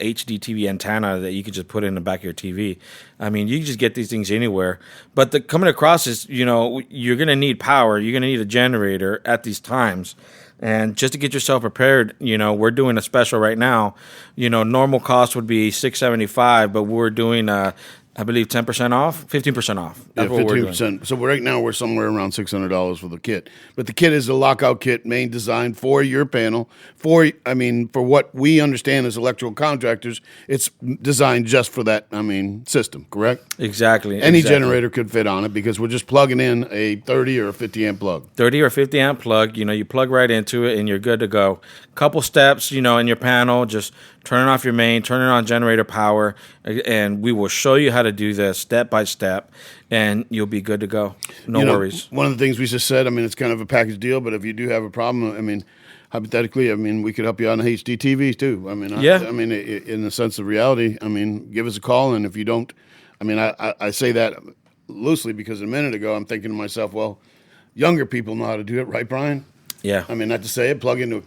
S4: HD TV antenna that you can just put in the back of your TV. I mean, you can just get these things anywhere. But coming across is, you're going to need power. You're going to need a generator at these times. And just to get yourself prepared, we're doing a special right now. Normal cost would be $675, but we're doing I believe 10% off, 15% off. That's
S1: Yeah,
S4: what we're doing.
S1: 15%. So right now we're somewhere around $600 for the kit. But the kit is a lockout kit, main designed for your panel. For what we understand as electrical contractors, it's designed just for that, system, correct?
S4: Exactly.
S1: Any generator could fit on it because we're just plugging in a 30 or a 50 amp plug.
S4: 30 or 50 amp plug, you plug right into it and you're good to go. Couple steps, in your panel, just turn off your main, turn it on generator power, and we will show you how to do this step by step, and you'll be good to go. No worries.
S1: One of the things we just said, it's kind of a package deal, but if you do have a problem, hypothetically, we could help you on HD TVs too. In the sense of reality, give us a call, and if you don't, I say that loosely because a minute ago I'm thinking to myself, well, younger people know how to do it, right, Brian?
S4: Yeah.
S1: Not to say it, plug into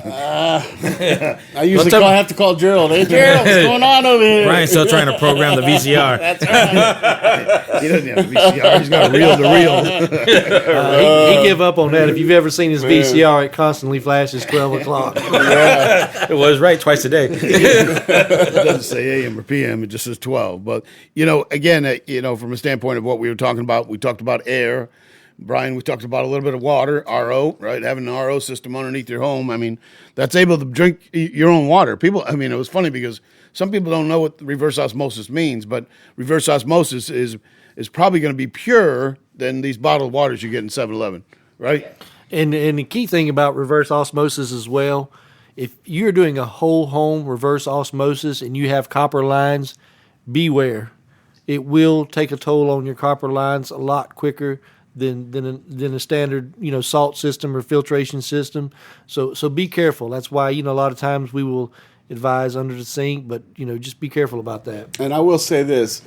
S3: I usually have to call Gerald. Hey, Gerald, what's going on over here?
S4: Ryan's still trying to program the VCR.
S3: That's right.
S1: He doesn't have a VCR. He's got a reel to reel.
S2: He give up on that. If you've ever seen his VCR, it constantly flashes 12 o'clock.
S4: It was right twice a day.
S1: It doesn't say AM or PM. It just says 12. But, again, from a standpoint of what we were talking about, we talked about air. Brian, we talked about a little bit of water, RO, right? Having an RO system underneath your home. That's able to drink your own water. People, it was funny because some people don't know what reverse osmosis means, but reverse osmosis is probably going to be purer than these bottled waters you get in 7-Eleven, right?
S2: And the key thing about reverse osmosis as well, if you're doing a whole home reverse osmosis and you have copper lines, beware. It will take a toll on your copper lines a lot quicker than a standard salt system or filtration system. So be careful. That's why a lot of times we will advise under the sink, but just be careful about that.
S3: And I will say this: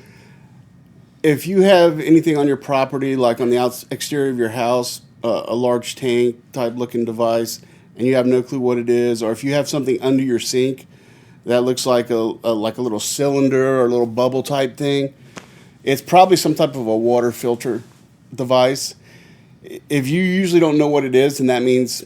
S3: if you have anything on your property, like on the exterior of your house, a large tank type looking device, and you have no clue what it is, or if you have something under your sink that looks like a little cylinder or a little bubble type thing, it's probably some type of a water filter device. If you usually don't know what it is, then that means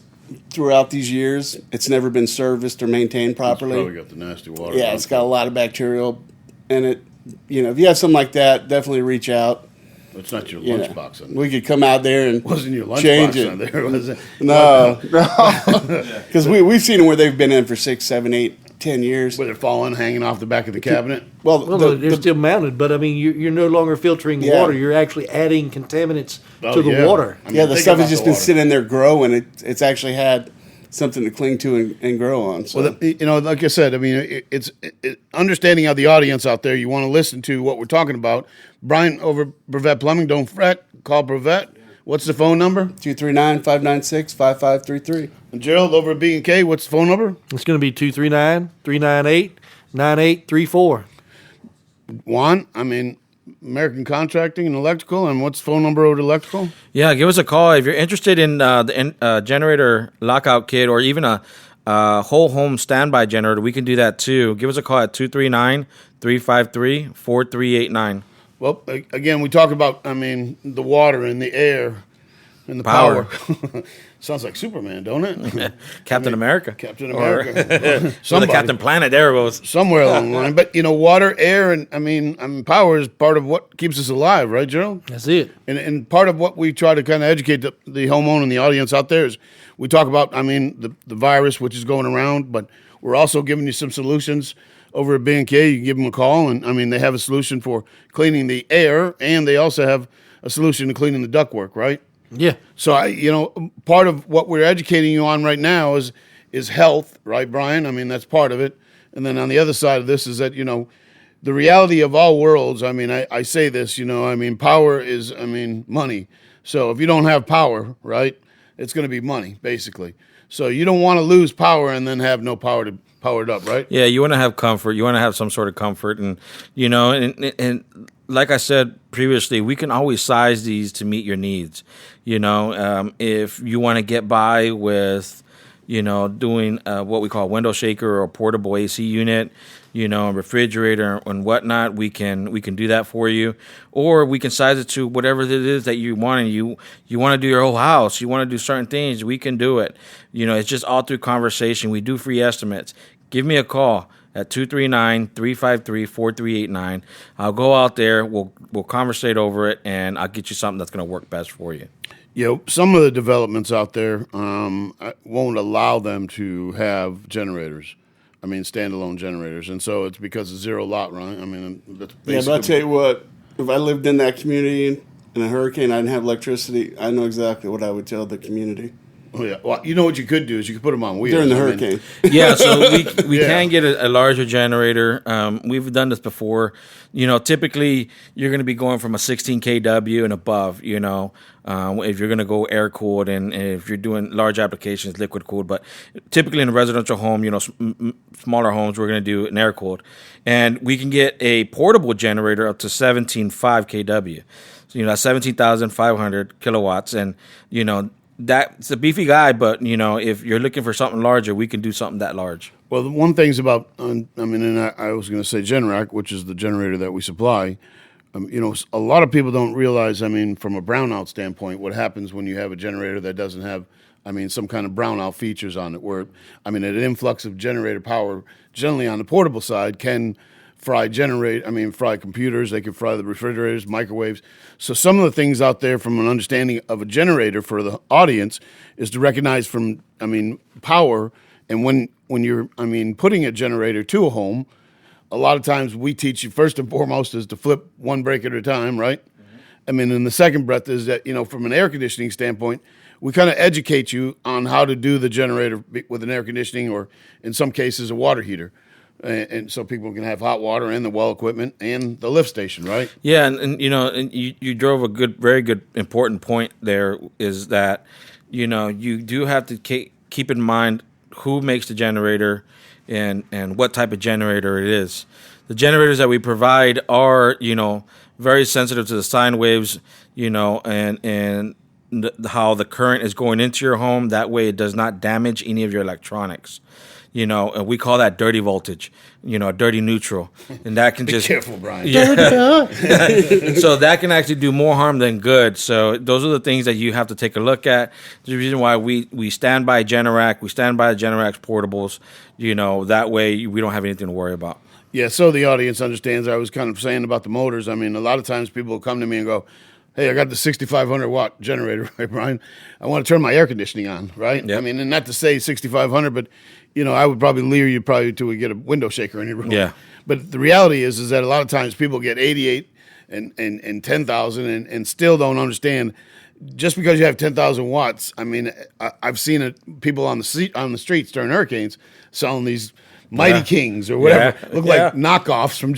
S3: throughout these years it's never been serviced or maintained properly.
S1: It's probably got the nasty water.
S3: Yeah, it's got a lot of bacterial in it. If you have something like that, definitely reach out.
S1: It's not your lunchbox on there.
S3: We could come out there and
S1: Wasn't your
S3: change
S1: lunchbox
S3: it.
S1: on there, was it?
S3: No, because we've seen them where they've been in for 6, 7, 8, 10 years.
S1: With it falling, hanging off the back of the cabinet.
S2: Well, they're still mounted, but you're no longer filtering water. You're actually adding contaminants to the water.
S3: The stuff has just been sitting there growing. It's actually had something to cling to and grow on. So.
S1: Well, like I said, it's understanding how the audience out there, you want to listen to what we're talking about. Brian over Brevet Plumbing, don't fret. Call Brevet. What's the phone number?
S3: 239-596-5533.
S1: And Gerald over at B&K, what's the phone number?
S2: It's going to be 239-398-9834.
S1: Juan, American Contracting and Electrical, and what's the phone number over to Electrical?
S4: Yeah, give us a call if you're interested in the generator lockout kit or even a whole home standby generator. We can do that too. Give us a call at 239-353-4389.
S1: Well, again, we talk about, the water and the air and the power. Sounds like Superman, don't it?
S4: Captain America.
S1: Captain America.
S4: Or the Captain Planet, there it goes.
S1: Somewhere along the line. But, water, air, and power is part of what keeps us alive, right, Gerald?
S2: That's it.
S1: And part of what we try to kind of educate the homeowner and the audience out there is we talk about, the virus, which is going around, but we're also giving you some solutions over at B&K. You can give them a call, and, they have a solution for cleaning the air, and they also have a solution to cleaning the ductwork, right?
S2: Yeah.
S1: So part of what we're educating you on right now is health, right, Brian? That's part of it. And then on the other side of this is that, the reality of all worlds, I say this, power is, money. So if you don't have power, right, it's going to be money, basically. So you don't want to lose power and then have no power to power it up, right?
S4: Yeah, you want to have comfort. You want to have some sort of comfort. And, and like I said previously, we can always size these to meet your needs. If you want to get by with, doing what we call a window shaker or a portable AC unit, a refrigerator and whatnot, we can do that for you. Or we can size it to whatever it is that you want. And you want to do your whole house. You want to do certain things. We can do it. It's just all through conversation. We do free estimates. Give me a call at 239-353-4389. I'll go out there, we'll conversate over it, and I'll get you something that's going to work best for you.
S1: Some of the developments out there won't allow them to have generators. Standalone generators. And so it's because of zero lot, right? That's
S3: Yeah, but I'll tell you what, if I lived in that community in a hurricane, I didn't have electricity, I know exactly what I would tell the community.
S1: Oh, yeah. Well, what you could do is you could put them on wheels.
S3: During the hurricane.
S4: Yeah, so we can get a larger generator. We've done this before. Typically you're going to be going from a 16 kW and above, if you're going to go air cooled and if you're doing large applications, liquid cooled. But typically in a residential home, smaller homes, we're going to do an air cooled. And we can get a portable generator up to 17.5 kW. So, that's 17,500 kilowatts. And, that's a beefy guy, but, if you're looking for something larger, we can do something that large.
S1: Well, the one thing's about, and I was going to say Generac, which is the generator that we supply. A lot of people don't realize, from a brownout standpoint, what happens when you have a generator that doesn't have, some kind of brownout features on it, where, an influx of generator power, generally on the portable side, can fry computers, they can fry the refrigerators, microwaves. So some of the things out there from an understanding of a generator for the audience is to recognize from, power. And when you're, putting a generator to a home, a lot of times we teach you first and foremost is to flip one breaker at a time, right? Mm-hmm. And the second breath is that, from an air conditioning standpoint, we kind of educate you on how to do the generator with an air conditioning or in some cases a water heater. And so people can have hot water and the well equipment and the lift station, right?
S4: Yeah, and you drove a very good, important point there is that, you do have to keep in mind who makes the generator and what type of generator it is. The generators that we provide are, very sensitive to the sine waves, and how the current is going into your home. That way it does not damage any of your electronics. And we call that dirty voltage, a dirty neutral. And that can just...
S1: Be careful, Brian.
S4: Yeah. So that can actually do more harm than good. So those are the things that you have to take a look at. The reason why we stand by Generac, we stand by Generac's portables, that way we don't have anything to worry about.
S1: Yeah, so the audience understands. I was kind of saying about the motors. A lot of times people will come to me and go, hey, I got the 6,500 watt generator, right, Brian? I want to turn my air conditioning on, right?
S4: Yep.
S1: And not to say 6,500, but, I would probably lure you till we get a window shaker in your room.
S4: Yeah.
S1: But the reality is that a lot of times people get 88 and 10,000 and still don't understand. Just because you have 10,000 watts, I've seen it, people on the streets during hurricanes selling these Mighty Kings or whatever. Look like knockoffs from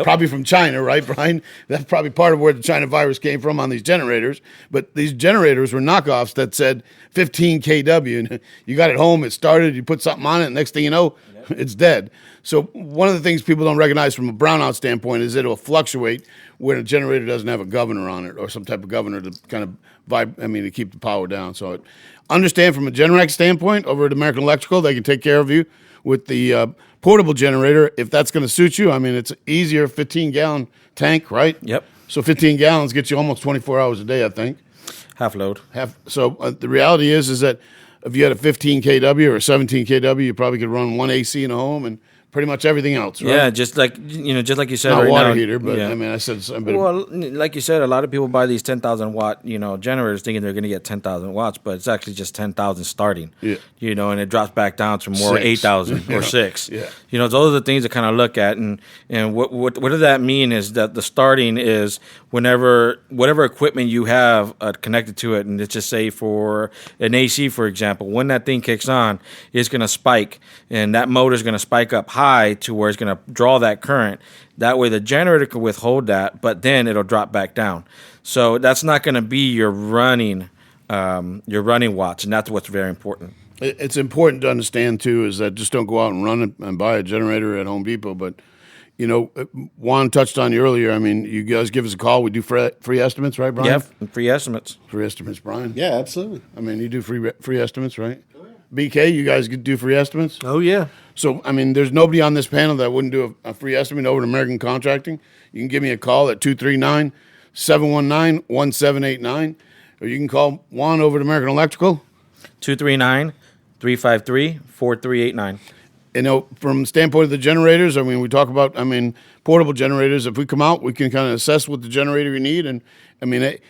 S1: probably from China, right, Brian? That's probably part of where the China virus came from on these generators. But these generators were knockoffs that said 15 kW. And you got it home, it started, you put something on it, and next thing you know, It's dead. So one of the things people don't recognize from a brownout standpoint is it'll fluctuate when a generator doesn't have a governor on it or some type of governor to kind of to keep the power down. So understand from a Generac standpoint over at American Electrical, they can take care of you with the portable generator if that's going to suit you. I mean, it's easier, 15-gallon tank, right?
S4: Yep.
S1: So 15 gallons gets you almost 24 hours a day, I think.
S4: Half load.
S1: So the reality is that if you had a 15 kW or a 17 kW, you probably could run one AC in a home and pretty much everything else, right?
S4: Yeah, just like you said,
S1: Not
S4: right
S1: water
S4: now,
S1: heater, but
S4: yeah.
S1: I mean, I said something.
S4: Well, like you said, a lot of people buy these 10,000 watt, generators thinking they're going to get 10,000 watts, but it's actually just 10,000 starting.
S1: Yeah.
S4: And it drops back down to more
S1: 6.
S4: 8,000 or
S1: Yeah.
S4: 6.
S1: Yeah.
S4: Those are the things to kind of look at, and what does that mean is that the starting is whatever equipment you have connected to it, and let's just say for an AC, for example, when that thing kicks on, it's going to spike, and that motor is going to spike up high to where it's going to draw that current. That way the generator can withhold that, but then it'll drop back down. So that's not going to be your running watts, and that's what's very important.
S1: It's important to understand too is that just don't go out and run and buy a generator at Home Depot. But Juan touched on you earlier. I mean, you guys give us a call. We do free estimates, right, Brian?
S4: Yeah, free estimates.
S1: Free estimates, Brian.
S3: Yeah, absolutely.
S1: I mean, you do free estimates, right? BK, you guys do free estimates?
S2: Oh yeah.
S1: So, I mean, there's nobody on this panel that wouldn't do a free estimate over at American Contracting. You can give me a call at 239-719-1789, or you can call Juan over at American Electrical.
S4: 239-353-4389.
S1: From the standpoint of the generators, I mean, we talk about, portable generators. If we come out, we can kind of assess what the generator you need. And, we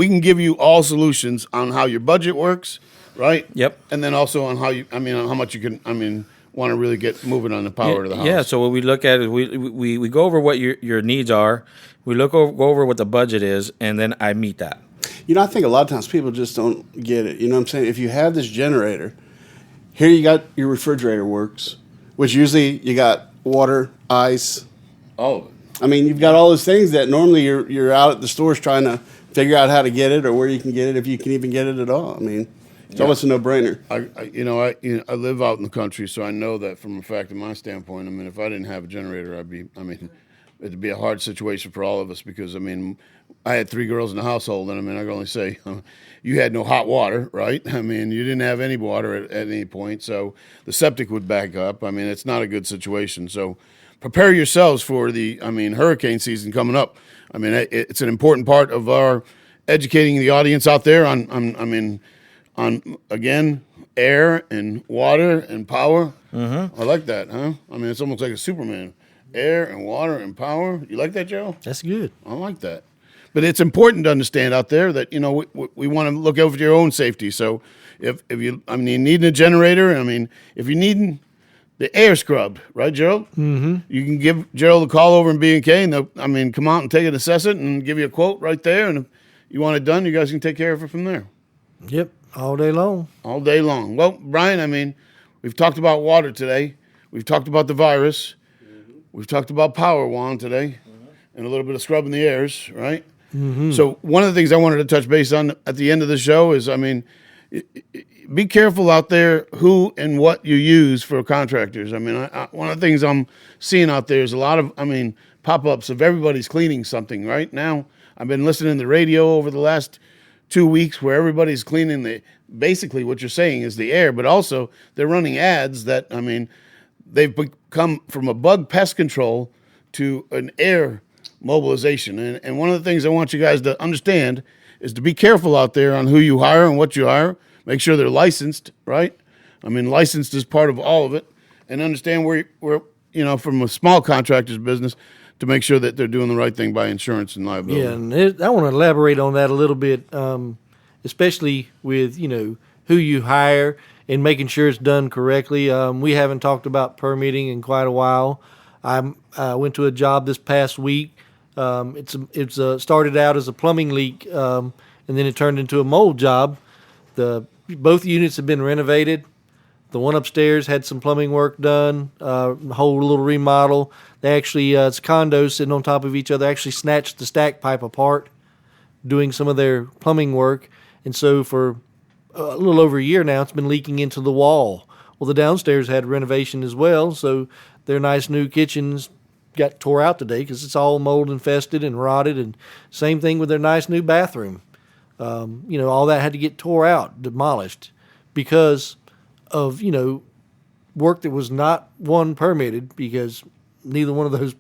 S1: can give you all solutions on how your budget works, right?
S4: Yep.
S1: And then also on on how much you can, want to really get moving on the power to the house.
S4: Yeah, so what we look at is we go over what your needs are. We go over what the budget is, and then I meet that.
S3: I think a lot of times people just don't get it. You know what I'm saying? If you have this generator, here you got your refrigerator works, which usually you got water, ice.
S1: Oh,
S3: You've got all those things that normally you're out at the stores trying to figure out how to get it or where you can get it, if you can even get it at all. It's almost a no-brainer.
S1: I live out in the country, so I know that from a fact of my standpoint. If I didn't have a generator, it'd be a hard situation for all of us because, I had 3 girls in the household, and I can only say you had no hot water, right? You didn't have any water at any point, so the septic would back up. It's not a good situation. So prepare yourselves for the, hurricane season coming up. It's an important part of our educating the audience out there on again, air and water and power. Mm-hmm. I like that, huh? It's almost like a Superman. Air and water and power. You like that, Joe?
S2: That's good.
S1: I like that. But it's important to understand out there that, we want to look over your own safety. So if you, you need a generator, if you need the air scrubbed, right, Gerald? Mm-hmm. You can give Gerald a call over in B&K, and they'll, come out and take it, assess it, and give you a quote right there. And if you want it done, you guys can take care of it from there.
S2: Yep, all day long.
S1: All day long. Well, Brian, we've talked about water today. We've talked about the virus. Mm-hmm. We've talked about power, Juan, today, and a little bit of scrubbing the airs, right? Mm-hmm. So one of the things I wanted to touch base on at the end of the show is, be careful out there who and what you use for contractors. One of the things I'm seeing out there is a lot of, pop-ups of everybody's cleaning something right now. I've been listening to the radio over the last 2 weeks where everybody's cleaning basically what you're saying is the air, but also they're running ads that, they've become from a bug pest control to an air mobilization. And one of the things I want you guys to understand is to be careful out there on who you hire and what you hire. Make sure they're licensed, right? Licensed is part of all of it. And understand where from a small contractor's business to make sure that they're doing the right thing by insurance and liability.
S2: Yeah, and I want to elaborate on that a little bit, especially with, who you hire and making sure it's done correctly. We haven't talked about permitting in quite a while. I went to a job this past week. It's started out as a plumbing leak, and then it turned into a mold job. Both units have been renovated. The one upstairs had some plumbing work done, a whole little remodel. They actually, it's condos sitting on top of each other, actually snatched the stack pipe apart, doing some of their plumbing work. And so for a little over a year now, it's been leaking into the wall. Well, the downstairs had renovation as well, so their nice new kitchens got tore out today because it's all mold infested and rotted. And same thing with their nice new bathroom. All that had to get tore out, demolished, because of work that was not permitted, because neither one of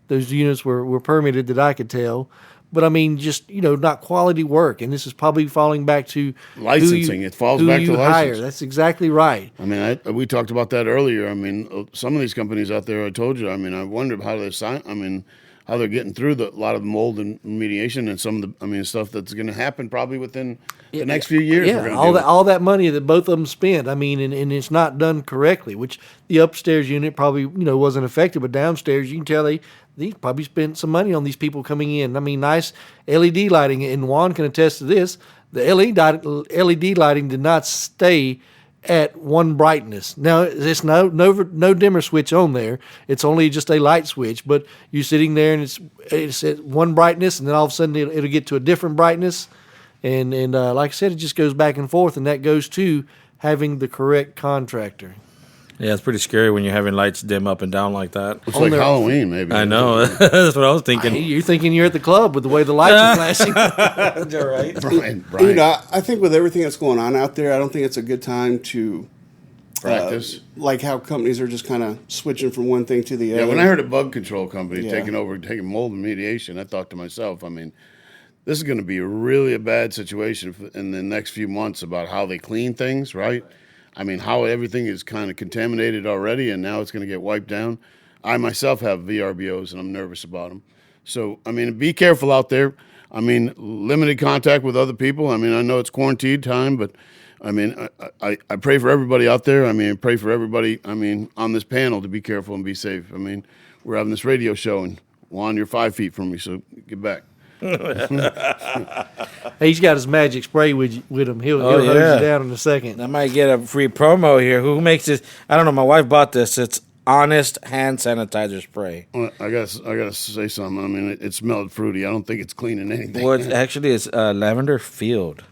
S2: those units were permitted that I could tell. But I mean, just not quality work, and this is probably falling back to
S1: Licensing. It falls
S2: who
S1: back
S2: you
S1: to
S2: hire.
S1: license.
S2: That's exactly right.
S1: I mean, we talked about that earlier. I mean, some of these companies out there, I told you. I mean, I wondered how they sign. I mean, how they're getting through a lot of the mold and remediation and some of the stuff that's going to happen probably within the next few years.
S2: Yeah, all that money that both of them spent. I mean, and it's not done correctly. Which the upstairs unit probably wasn't affected, but downstairs you can tell they probably spent some money on these people coming in. I mean, nice LED lighting, and Juan can attest to this. The LED lighting did not stay at one brightness. Now, it's no dimmer switch on there. It's only just a light switch, but you're sitting there and it's at one brightness, and then all of a sudden it'll get to a different brightness. And like I said, it just goes back and forth, and that goes to having the correct contractor.
S4: Yeah, it's pretty scary when you're having lights dim up and down like that.
S1: It's like Halloween, maybe.
S4: I know. That's what I was thinking.
S2: You're thinking you're at the club with the way the lights are flashing.
S4: Right.
S1: Brian.
S3: I think with everything that's going on out there, I don't think it's a good time to
S1: Practice.
S3: like how companies are just kind of switching from one thing to the other.
S1: Yeah, when I heard a bug control company
S3: Yeah.
S1: taking mold remediation, I thought to myself, I mean, this is going to be really a bad situation in the next few months about how they clean things, right? I mean, how everything is kind of contaminated already, and now it's going to get wiped down. I myself have VRBOs, and I'm nervous about them. So, I mean, be careful out there. I mean, limited contact with other people. I mean, I know it's quarantine time, but I mean, I pray for everybody out there. I mean, I pray for everybody, I mean, on this panel to be careful and be safe. I mean, we're having this radio show, and Juan, you're 5 feet from me, so get back.
S2: He's got his magic spray with him. He'll hose you down in a second.
S4: I might get a free promo here. Who makes this? I don't know. My wife bought this. It's Honest hand sanitizer spray.
S1: Well, I gotta say something. I mean, it smelled fruity. I don't think it's cleaning anything.
S4: Well, it's lavender field.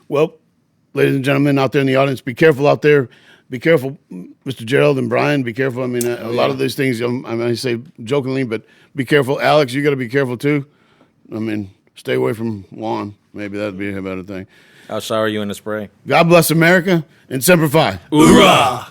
S1: Well, ladies and gentlemen out there in the audience, be careful out there. Be careful, Mr. Gerald and Brian. Be careful. I mean, a lot of these things, I say jokingly, but be careful. Alex, you got to be careful too. I mean, stay away from Juan. Maybe that'd be a better thing.
S4: I'll shower you in the spray.
S1: God bless America and Semper Fi.
S4: Hoorah!